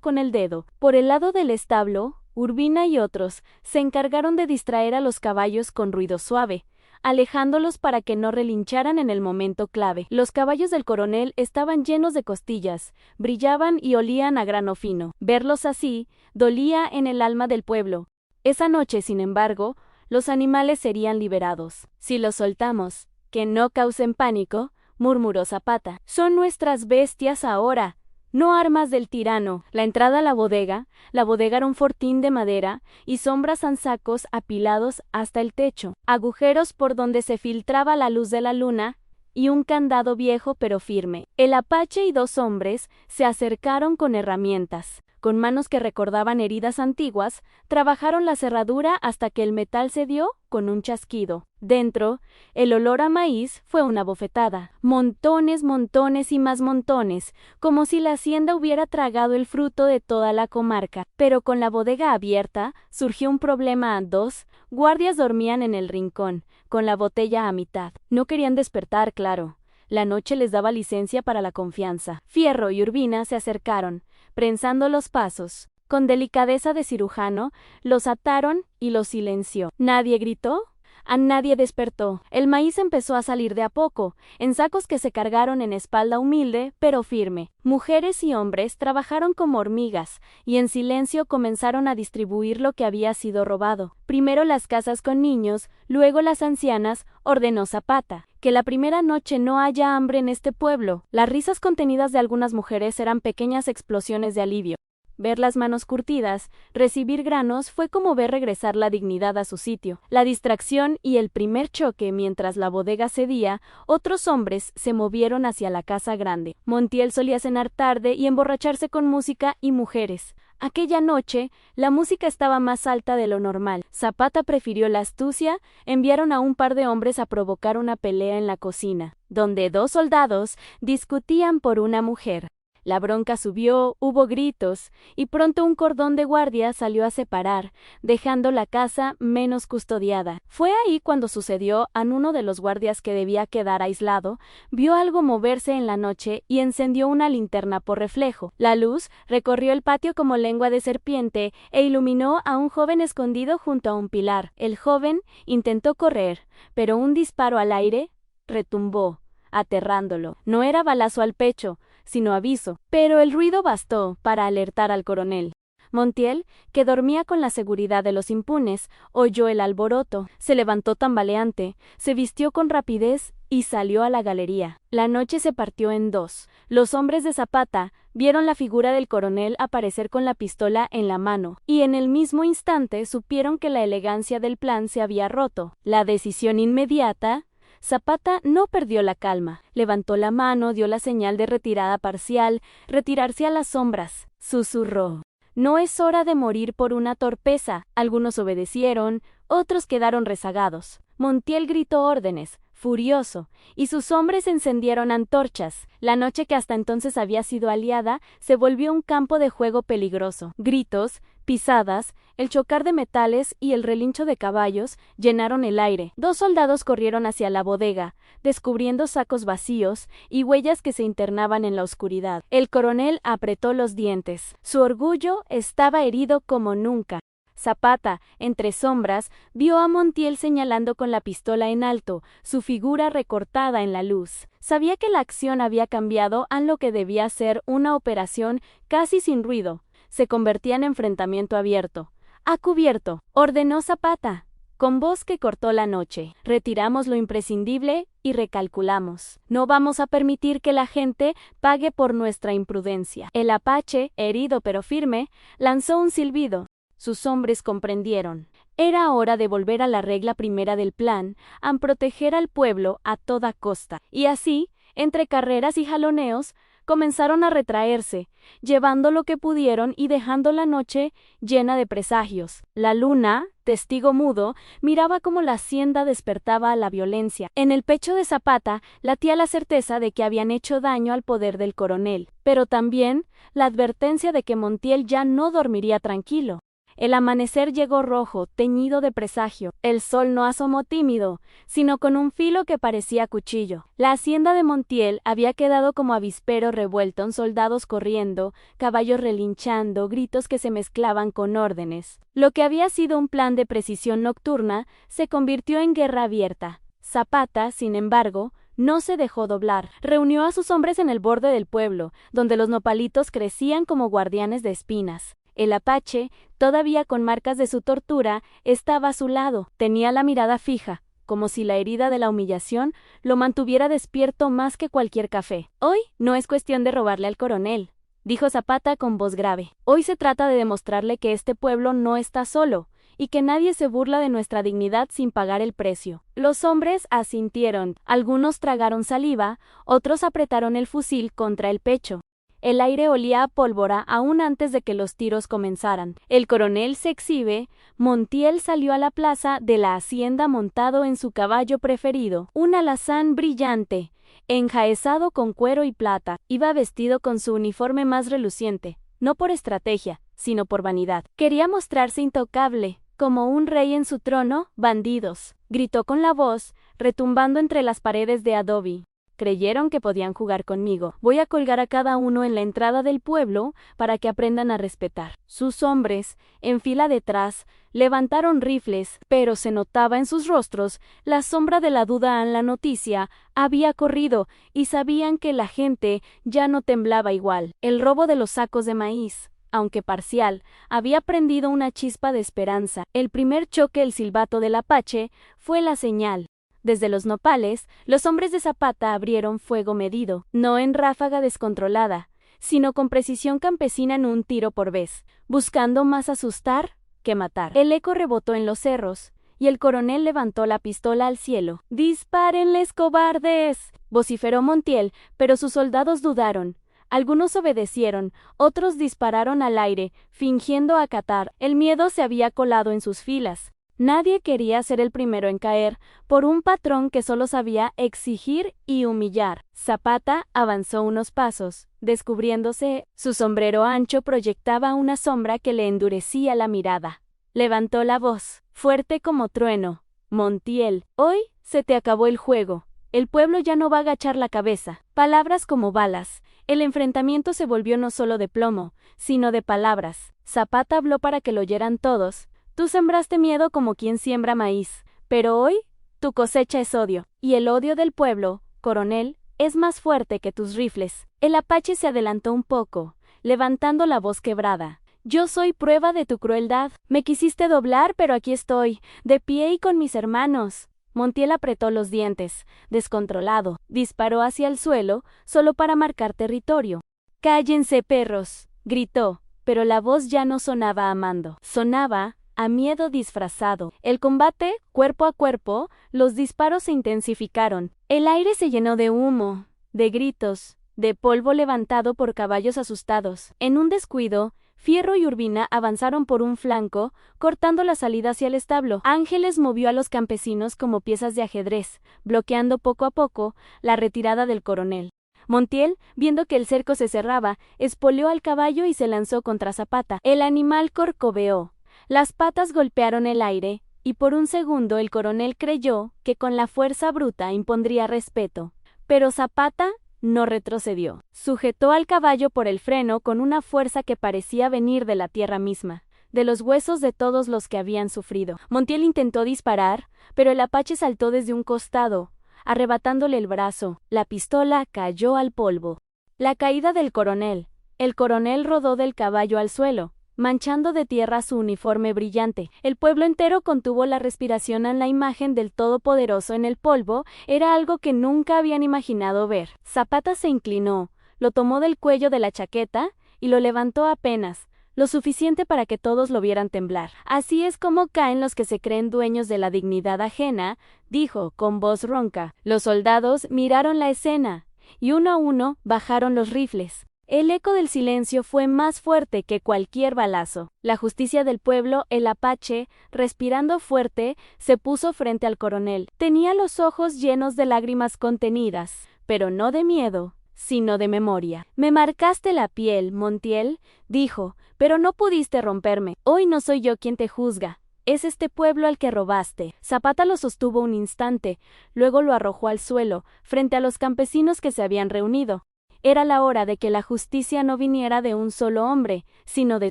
con el dedo. Por el lado del establo, Urbina y otros se encargaron de distraer a los caballos con ruido suave, alejándolos para que no relincharan en el momento clave. Los caballos del coronel estaban llenos de costillas, brillaban y olían a grano fino. Verlos así dolía en el alma del pueblo. Esa noche, sin embargo, los animales serían liberados. Si los soltamos, que no causen pánico, murmuró Zapata. Son nuestras bestias ahora, no armas del tirano. La entrada a la bodega era un fortín de madera y sombras zansacos apilados hasta el techo, agujeros por donde se filtraba la luz de la luna y un candado viejo pero firme. El apache y dos hombres se acercaron con herramientas. Con manos que recordaban heridas antiguas, trabajaron la cerradura hasta que el metal cedió con un chasquido. Dentro, el olor a maíz fue una bofetada. Montones, montones y más montones, como si la hacienda hubiera tragado el fruto de toda la comarca. Pero con la bodega abierta, surgió un problema. Dos guardias dormían en el rincón, con la botella a mitad. No querían despertar, claro. La noche les daba licencia para la confianza. Fierro y Urbina se acercaron, prensando los pasos. Con delicadeza de cirujano, los ataron y los silenció. ¿Nadie gritó? A nadie despertó. El maíz empezó a salir de a poco, en sacos que se cargaron en espalda humilde, pero firme. Mujeres y hombres trabajaron como hormigas, y en silencio comenzaron a distribuir lo que había sido robado. Primero las casas con niños, luego las ancianas, ordenó Zapata. Que la primera noche no haya hambre en este pueblo. Las risas contenidas de algunas mujeres eran pequeñas explosiones de alivio. Ver las manos curtidas, recibir granos, fue como ver regresar la dignidad a su sitio. La distracción y el primer choque mientras la bodega cedía, otros hombres se movieron hacia la casa grande. Montiel solía cenar tarde y emborracharse con música y mujeres. Aquella noche, la música estaba más alta de lo normal. Zapata prefirió la astucia, enviaron a un par de hombres a provocar una pelea en la cocina, donde dos soldados discutían por una mujer. La bronca subió, hubo gritos, y pronto un cordón de guardia salió a separar, dejando la casa menos custodiada. Fue ahí cuando sucedió. Uno de los guardias, que debía quedar aislado, vio algo moverse en la noche y encendió una linterna por reflejo. La luz recorrió el patio como lengua de serpiente e iluminó a un joven escondido junto a un pilar. El joven intentó correr, pero un disparo al aire retumbó, aterrándolo. No era balazo al pecho, sino aviso, pero el ruido bastó para alertar al coronel. Montiel, que dormía con la seguridad de los impunes, oyó el alboroto, se levantó tambaleante, se vistió con rapidez y salió a la galería. La noche se partió en dos. Los hombres de Zapata vieron la figura del coronel aparecer con la pistola en la mano, y en el mismo instante supieron que la elegancia del plan se había roto. La decisión inmediata. Zapata no perdió la calma. Levantó la mano, dio la señal de retirada parcial, retirarse a las sombras. Susurró: «No es hora de morir por una torpeza». Algunos obedecieron, otros quedaron rezagados. Montiel gritó órdenes, furioso, y sus hombres encendieron antorchas. La noche, que hasta entonces había sido aliada, se volvió un campo de juego peligroso. Gritos, pisadas, el chocar de metales y el relincho de caballos llenaron el aire. Dos soldados corrieron hacia la bodega, descubriendo sacos vacíos y huellas que se internaban en la oscuridad. El coronel apretó los dientes. Su orgullo estaba herido como nunca. Zapata, entre sombras, vio a Montiel señalando con la pistola en alto, su figura recortada en la luz. Sabía que la acción había cambiado a lo que debía ser una operación casi sin ruido. Se convertía en enfrentamiento abierto. «A cubierto», ordenó Zapata, con voz que cortó la noche. «Retiramos lo imprescindible y recalculamos. No vamos a permitir que la gente pague por nuestra imprudencia. El apache, herido pero firme, lanzó un silbido. Sus hombres comprendieron. Era hora de volver a la regla primera del plan, a proteger al pueblo a toda costa. Y así, entre carreras y jaloneos, comenzaron a retraerse, llevando lo que pudieron y dejando la noche llena de presagios. La luna, testigo mudo, miraba cómo la hacienda despertaba a la violencia. En el pecho de Zapata latía la certeza de que habían hecho daño al poder del coronel, pero también la advertencia de que Montiel ya no dormiría tranquilo. El amanecer llegó rojo, teñido de presagio. El sol no asomó tímido, sino con un filo que parecía cuchillo. La hacienda de Montiel había quedado como avispero revuelto en soldados corriendo, caballos relinchando, gritos que se mezclaban con órdenes. Lo que había sido un plan de precisión nocturna se convirtió en guerra abierta. Zapata, sin embargo, no se dejó doblar. Reunió a sus hombres en el borde del pueblo, donde los nopalitos crecían como guardianes de espinas. El apache, todavía con marcas de su tortura, estaba a su lado. Tenía la mirada fija, como si la herida de la humillación lo mantuviera despierto más que cualquier café. Hoy no es cuestión de robarle al coronel, dijo Zapata con voz grave. Hoy se trata de demostrarle que este pueblo no está solo, y que nadie se burla de nuestra dignidad sin pagar el precio. Los hombres asintieron. Algunos tragaron saliva, otros apretaron el fusil contra el pecho. El aire olía a pólvora aún antes de que los tiros comenzaran. El coronel se exhibe. Montiel salió a la plaza de la hacienda montado en su caballo preferido, un alazán brillante, enjaezado con cuero y plata. Iba vestido con su uniforme más reluciente, no por estrategia, sino por vanidad. Quería mostrarse intocable, como un rey en su trono. Bandidos, gritó con la voz, retumbando entre las paredes de adobe. Creyeron que podían jugar conmigo. Voy a colgar a cada uno en la entrada del pueblo para que aprendan a respetar. Sus hombres, en fila detrás, levantaron rifles, pero se notaba en sus rostros la sombra de la duda en la noticia. Había corrido, y sabían que la gente ya no temblaba igual. El robo de los sacos de maíz, aunque parcial, había prendido una chispa de esperanza. El primer choque, el silbato del apache, fue la señal. Desde los nopales, los hombres de Zapata abrieron fuego medido, no en ráfaga descontrolada, sino con precisión campesina en un tiro por vez, buscando más asustar que matar. El eco rebotó en los cerros, y el coronel levantó la pistola al cielo. «¡Dispárenles, cobardes!», vociferó Montiel, pero sus soldados dudaron. Algunos obedecieron, otros dispararon al aire, fingiendo acatar. El miedo se había colado en sus filas. Nadie quería ser el primero en caer por un patrón que solo sabía exigir y humillar. Zapata avanzó unos pasos, descubriéndose. Su sombrero ancho proyectaba una sombra que le endurecía la mirada. Levantó la voz, fuerte como trueno. «Montiel, hoy se te acabó el juego. El pueblo ya no va a agachar la cabeza». Palabras como balas. El enfrentamiento se volvió no solo de plomo, sino de palabras. Zapata habló para que lo oyeran todos. «Tú sembraste miedo como quien siembra maíz, pero hoy tu cosecha es odio, y el odio del pueblo, coronel, es más fuerte que tus rifles». El apache se adelantó un poco, levantando la voz quebrada. «Yo soy prueba de tu crueldad. Me quisiste doblar, pero aquí estoy, de pie y con mis hermanos». Montiel apretó los dientes, descontrolado, disparó hacia el suelo, solo para marcar territorio. «¡Cállense, perros!», gritó, pero la voz ya no sonaba a mando, sonaba a miedo disfrazado. El combate, cuerpo a cuerpo, los disparos se intensificaron. El aire se llenó de humo, de gritos, de polvo levantado por caballos asustados. En un descuido, Fierro y Urbina avanzaron por un flanco, cortando la salida hacia el establo. Ángeles movió a los campesinos como piezas de ajedrez, bloqueando poco a poco la retirada del coronel. Montiel, viendo que el cerco se cerraba, espoleó al caballo y se lanzó contra Zapata. El animal corcoveó. Las patas golpearon el aire, y por un segundo el coronel creyó que con la fuerza bruta impondría respeto. Pero Zapata no retrocedió. Sujetó al caballo por el freno con una fuerza que parecía venir de la tierra misma, de los huesos de todos los que habían sufrido. Montiel intentó disparar, pero el apache saltó desde un costado, arrebatándole el brazo. La pistola cayó al polvo. La caída del coronel. El coronel rodó del caballo al suelo, manchando de tierra su uniforme brillante. El pueblo entero contuvo la respiración en la imagen del Todopoderoso en el polvo, era algo que nunca habían imaginado ver. Zapata se inclinó, lo tomó del cuello de la chaqueta y lo levantó apenas, lo suficiente para que todos lo vieran temblar. Así es como caen los que se creen dueños de la dignidad ajena, dijo con voz ronca. Los soldados miraron la escena, y uno a uno bajaron los rifles. El eco del silencio fue más fuerte que cualquier balazo. La justicia del pueblo, el apache, respirando fuerte, se puso frente al coronel. Tenía los ojos llenos de lágrimas contenidas, pero no de miedo, sino de memoria. Me marcaste la piel, Montiel, dijo, pero no pudiste romperme. Hoy no soy yo quien te juzga. Es este pueblo al que robaste. Zapata lo sostuvo un instante, luego lo arrojó al suelo, frente a los campesinos que se habían reunido. Era la hora de que la justicia no viniera de un solo hombre, sino de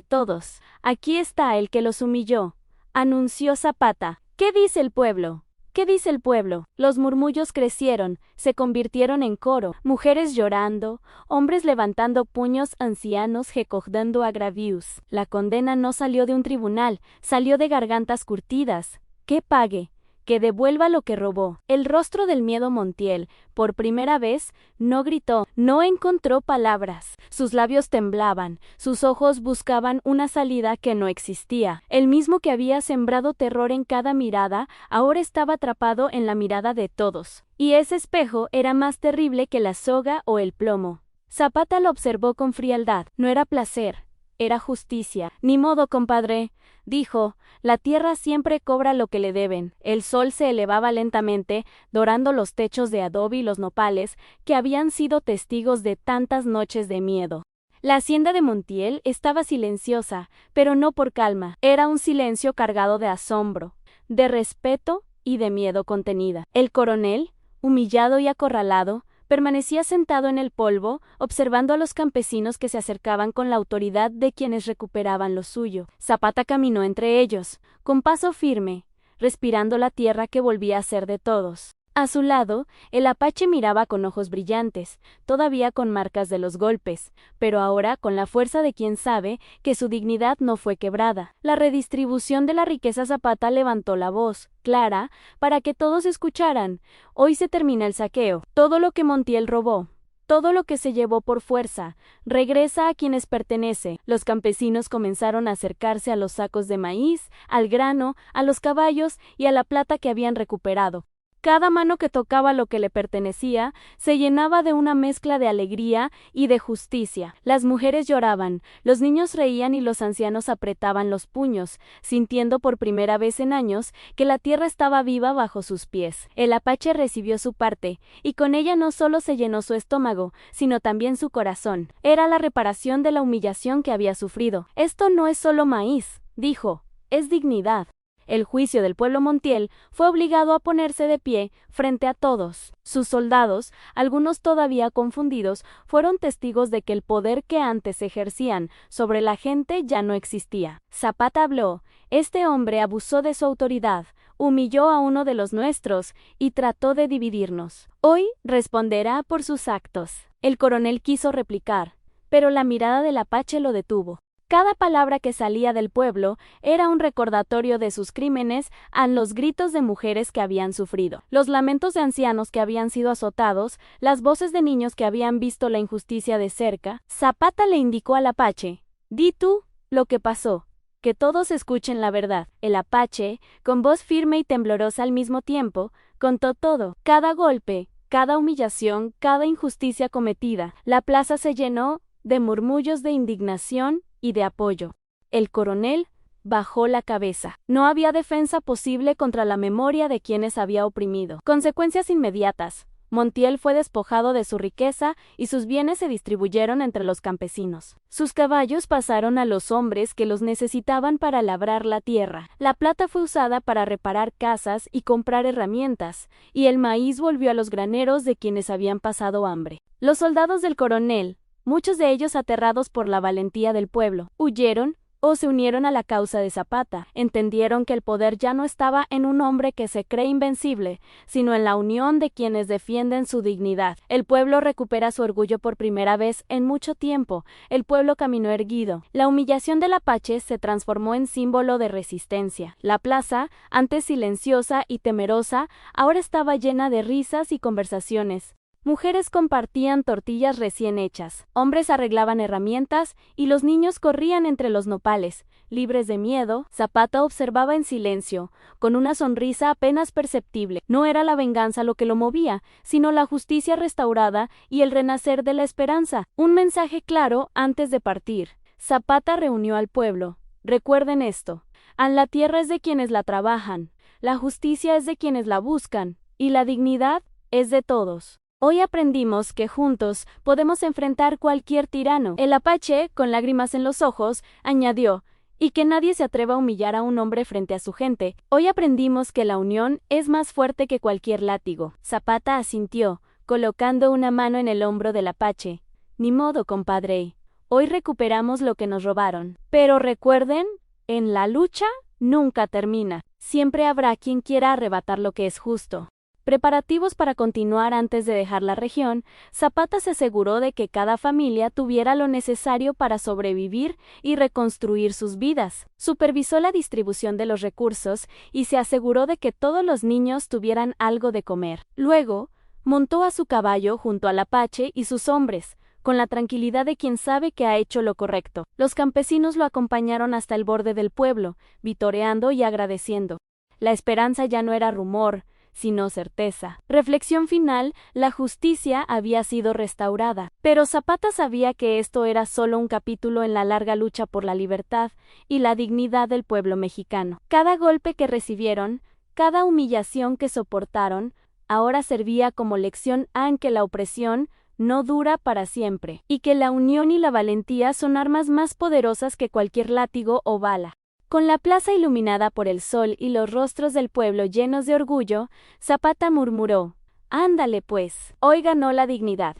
todos. Aquí está el que los humilló, anunció Zapata. ¿Qué dice el pueblo? ¿Qué dice el pueblo? Los murmullos crecieron, se convirtieron en coro, mujeres llorando, hombres levantando puños, ancianos recordando agravios. La condena no salió de un tribunal, salió de gargantas curtidas. Que pague, que devuelva lo que robó. El rostro del miedo Montiel, por primera vez, no gritó, no encontró palabras. Sus labios temblaban, sus ojos buscaban una salida que no existía. El mismo que había sembrado terror en cada mirada, ahora estaba atrapado en la mirada de todos. Y ese espejo era más terrible que la soga o el plomo. Zapata lo observó con frialdad. No era placer, era justicia. Ni modo, compadre, dijo, la tierra siempre cobra lo que le deben. El sol se elevaba lentamente, dorando los techos de adobe y los nopales, que habían sido testigos de tantas noches de miedo. La hacienda de Montiel estaba silenciosa, pero no por calma. Era un silencio cargado de asombro, de respeto y de miedo contenida. El coronel, humillado y acorralado, permanecía sentado en el polvo, observando a los campesinos que se acercaban con la autoridad de quienes recuperaban lo suyo. Zapata caminó entre ellos, con paso firme, respirando la tierra que volvía a ser de todos. A su lado, el apache miraba con ojos brillantes, todavía con marcas de los golpes, pero ahora con la fuerza de quien sabe que su dignidad no fue quebrada. La redistribución de la riqueza. Zapata levantó la voz, clara, para que todos escucharan. Hoy se termina el saqueo. Todo lo que Montiel robó, todo lo que se llevó por fuerza, regresa a quienes pertenece. Los campesinos comenzaron a acercarse a los sacos de maíz, al grano, a los caballos y a la plata que habían recuperado. Cada mano que tocaba lo que le pertenecía se llenaba de una mezcla de alegría y de justicia. Las mujeres lloraban, los niños reían y los ancianos apretaban los puños, sintiendo por primera vez en años que la tierra estaba viva bajo sus pies. El apache recibió su parte, y con ella no solo se llenó su estómago, sino también su corazón. Era la reparación de la humillación que había sufrido. Esto no es solo maíz, dijo, es dignidad. El juicio del pueblo Montiel fue obligado a ponerse de pie frente a todos. Sus soldados, algunos todavía confundidos, fueron testigos de que el poder que antes ejercían sobre la gente ya no existía. Zapata habló, este hombre abusó de su autoridad, humilló a uno de los nuestros y trató de dividirnos. Hoy responderá por sus actos. El coronel quiso replicar, pero la mirada del apache lo detuvo. Cada palabra que salía del pueblo era un recordatorio de sus crímenes, a los gritos de mujeres que habían sufrido, los lamentos de ancianos que habían sido azotados, las voces de niños que habían visto la injusticia de cerca. Zapata le indicó al apache, di tú lo que pasó, que todos escuchen la verdad. El apache, con voz firme y temblorosa al mismo tiempo, contó todo, cada golpe, cada humillación, cada injusticia cometida. La plaza se llenó de murmullos de indignación y de apoyo. El coronel bajó la cabeza. No había defensa posible contra la memoria de quienes había oprimido. Consecuencias inmediatas. Montiel fue despojado de su riqueza y sus bienes se distribuyeron entre los campesinos. Sus caballos pasaron a los hombres que los necesitaban para labrar la tierra. La plata fue usada para reparar casas y comprar herramientas, y el maíz volvió a los graneros de quienes habían pasado hambre. Los soldados del coronel, muchos de ellos aterrados por la valentía del pueblo, huyeron o se unieron a la causa de Zapata. Entendieron que el poder ya no estaba en un hombre que se cree invencible, sino en la unión de quienes defienden su dignidad. El pueblo recupera su orgullo por primera vez en mucho tiempo. El pueblo caminó erguido. La humillación del Apache se transformó en símbolo de resistencia. La plaza, antes silenciosa y temerosa, ahora estaba llena de risas y conversaciones. Mujeres compartían tortillas recién hechas, hombres arreglaban herramientas y los niños corrían entre los nopales. Libres de miedo, Zapata observaba en silencio, con una sonrisa apenas perceptible. No era la venganza lo que lo movía, sino la justicia restaurada y el renacer de la esperanza. Un mensaje claro antes de partir. Zapata reunió al pueblo. Recuerden esto. La tierra es de quienes la trabajan, la justicia es de quienes la buscan, y la dignidad es de todos. Hoy aprendimos que juntos podemos enfrentar cualquier tirano. El Apache, con lágrimas en los ojos, añadió, y que nadie se atreva a humillar a un hombre frente a su gente. Hoy aprendimos que la unión es más fuerte que cualquier látigo. Zapata asintió, colocando una mano en el hombro del Apache. Ni modo, compadre. Hoy recuperamos lo que nos robaron. Pero recuerden, en la lucha nunca termina. Siempre habrá quien quiera arrebatar lo que es justo. Preparativos para continuar antes de dejar la región, Zapata se aseguró de que cada familia tuviera lo necesario para sobrevivir y reconstruir sus vidas. Supervisó la distribución de los recursos y se aseguró de que todos los niños tuvieran algo de comer. Luego, montó a su caballo junto al Apache y sus hombres, con la tranquilidad de quien sabe que ha hecho lo correcto. Los campesinos lo acompañaron hasta el borde del pueblo, vitoreando y agradeciendo. La esperanza ya no era rumor, sino certeza. Reflexión final, la justicia había sido restaurada. Pero Zapata sabía que esto era solo un capítulo en la larga lucha por la libertad y la dignidad del pueblo mexicano. Cada golpe que recibieron, cada humillación que soportaron, ahora servía como lección a que la opresión no dura para siempre, y que la unión y la valentía son armas más poderosas que cualquier látigo o bala. Con la plaza iluminada por el sol y los rostros del pueblo llenos de orgullo, Zapata murmuró, «Ándale pues, hoy ganó la dignidad.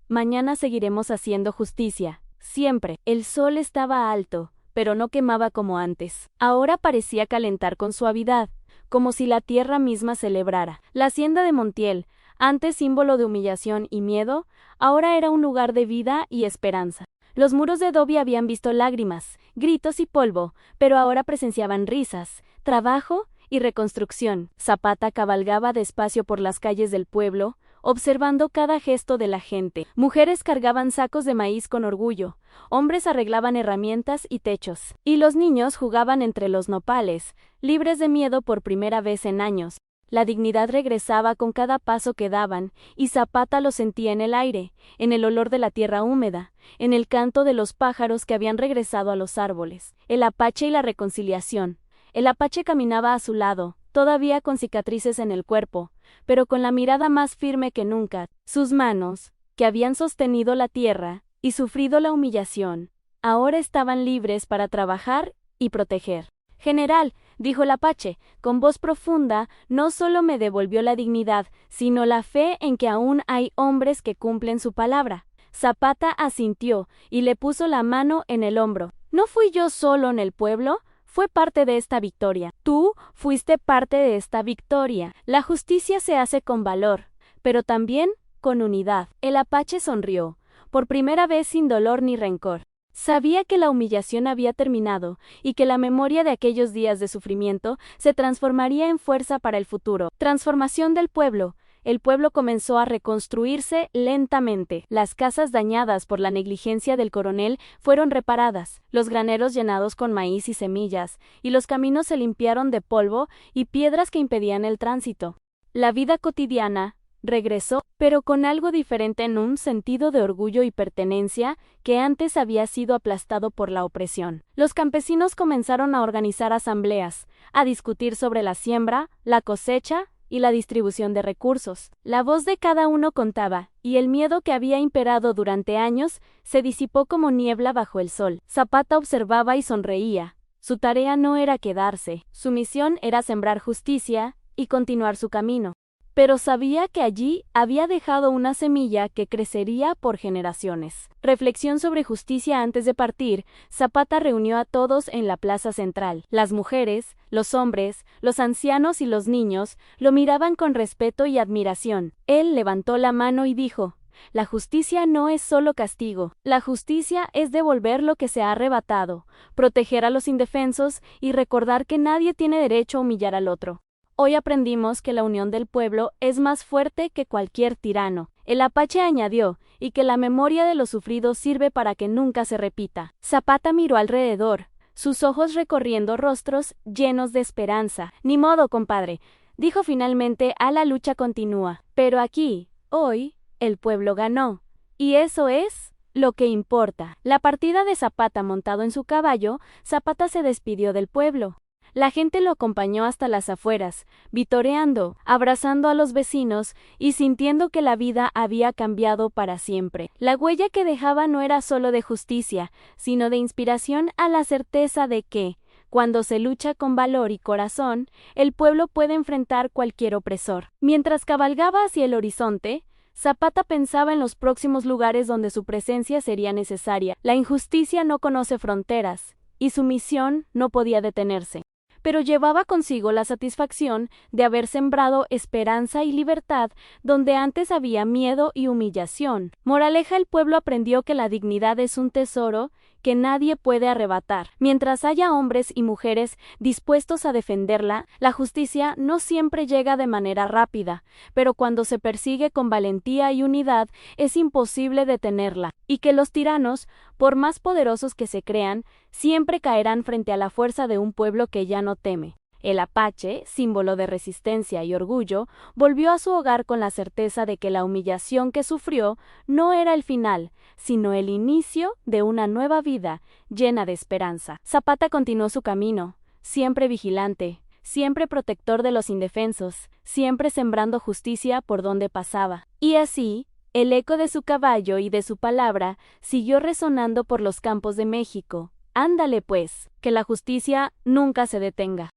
Mañana seguiremos haciendo justicia, siempre». El sol estaba alto, pero no quemaba como antes. Ahora parecía calentar con suavidad, como si la tierra misma celebrara. La hacienda de Montiel, antes símbolo de humillación y miedo, ahora era un lugar de vida y esperanza. Los muros de adobe habían visto lágrimas, gritos y polvo, pero ahora presenciaban risas, trabajo y reconstrucción. Zapata cabalgaba despacio por las calles del pueblo, observando cada gesto de la gente. Mujeres cargaban sacos de maíz con orgullo, hombres arreglaban herramientas y techos, y los niños jugaban entre los nopales, libres de miedo por primera vez en años. La dignidad regresaba con cada paso que daban, y Zapata lo sentía en el aire, en el olor de la tierra húmeda, en el canto de los pájaros que habían regresado a los árboles. El Apache y la reconciliación. El Apache caminaba a su lado, todavía con cicatrices en el cuerpo, pero con la mirada más firme que nunca. Sus manos, que habían sostenido la tierra y sufrido la humillación, ahora estaban libres para trabajar y proteger. «General», dijo el Apache, con voz profunda, «no solo me devolvió la dignidad, sino la fe en que aún hay hombres que cumplen su palabra». Zapata asintió y le puso la mano en el hombro. «No fui yo solo en el pueblo, fue parte de esta victoria. Tú fuiste parte de esta victoria. La justicia se hace con valor, pero también con unidad». El Apache sonrió, por primera vez sin dolor ni rencor. Sabía que la humillación había terminado y que la memoria de aquellos días de sufrimiento se transformaría en fuerza para el futuro. Transformación del pueblo. El pueblo comenzó a reconstruirse lentamente. Las casas dañadas por la negligencia del coronel fueron reparadas, los graneros llenados con maíz y semillas, y los caminos se limpiaron de polvo y piedras que impedían el tránsito. La vida cotidiana regresó, pero con algo diferente, en un sentido de orgullo y pertenencia que antes había sido aplastado por la opresión. Los campesinos comenzaron a organizar asambleas, a discutir sobre la siembra, la cosecha y la distribución de recursos. La voz de cada uno contaba, y el miedo que había imperado durante años se disipó como niebla bajo el sol. Zapata observaba y sonreía. Su tarea no era quedarse, su misión era sembrar justicia y continuar su camino. pero sabía que allí había dejado una semilla que crecería por generaciones. Reflexión sobre justicia. Antes de partir, Zapata reunió a todos en la plaza central. Las mujeres, los hombres, los ancianos y los niños lo miraban con respeto y admiración. Él levantó la mano y dijo: la justicia no es solo castigo, la justicia es devolver lo que se ha arrebatado, proteger a los indefensos y recordar que nadie tiene derecho a humillar al otro. Hoy aprendimos que la unión del pueblo es más fuerte que cualquier tirano. El apache añadió, y que la memoria de los sufridos sirve para que nunca se repita. Zapata miró alrededor, sus ojos recorriendo rostros llenos de esperanza. Ni modo, compadre, dijo finalmente, la lucha continúa. Pero aquí, hoy, el pueblo ganó. Y eso es lo que importa. La partida de Zapata montado en su caballo, Zapata se despidió del pueblo. La gente lo acompañó hasta las afueras, vitoreando, abrazando a los vecinos y sintiendo que la vida había cambiado para siempre. La huella que dejaba no era solo de justicia, sino de inspiración, a la certeza de que, cuando se lucha con valor y corazón, el pueblo puede enfrentar cualquier opresor. Mientras cabalgaba hacia el horizonte, Zapata pensaba en los próximos lugares donde su presencia sería necesaria. La injusticia no conoce fronteras, y su misión no podía detenerse. Pero llevaba consigo la satisfacción de haber sembrado esperanza y libertad donde antes había miedo y humillación. Moraleja: el pueblo aprendió que la dignidad es un tesoro que nadie puede arrebatar. Mientras haya hombres y mujeres dispuestos a defenderla, la justicia no siempre llega de manera rápida, pero cuando se persigue con valentía y unidad, es imposible detenerla. Y que los tiranos, por más poderosos que se crean, siempre caerán frente a la fuerza de un pueblo que ya no teme. El apache, símbolo de resistencia y orgullo, volvió a su hogar con la certeza de que la humillación que sufrió no era el final, sino el inicio de una nueva vida llena de esperanza. Zapata continuó su camino, siempre vigilante, siempre protector de los indefensos, siempre sembrando justicia por donde pasaba. Y así, el eco de su caballo y de su palabra siguió resonando por los campos de México. Ándale pues, que la justicia nunca se detenga.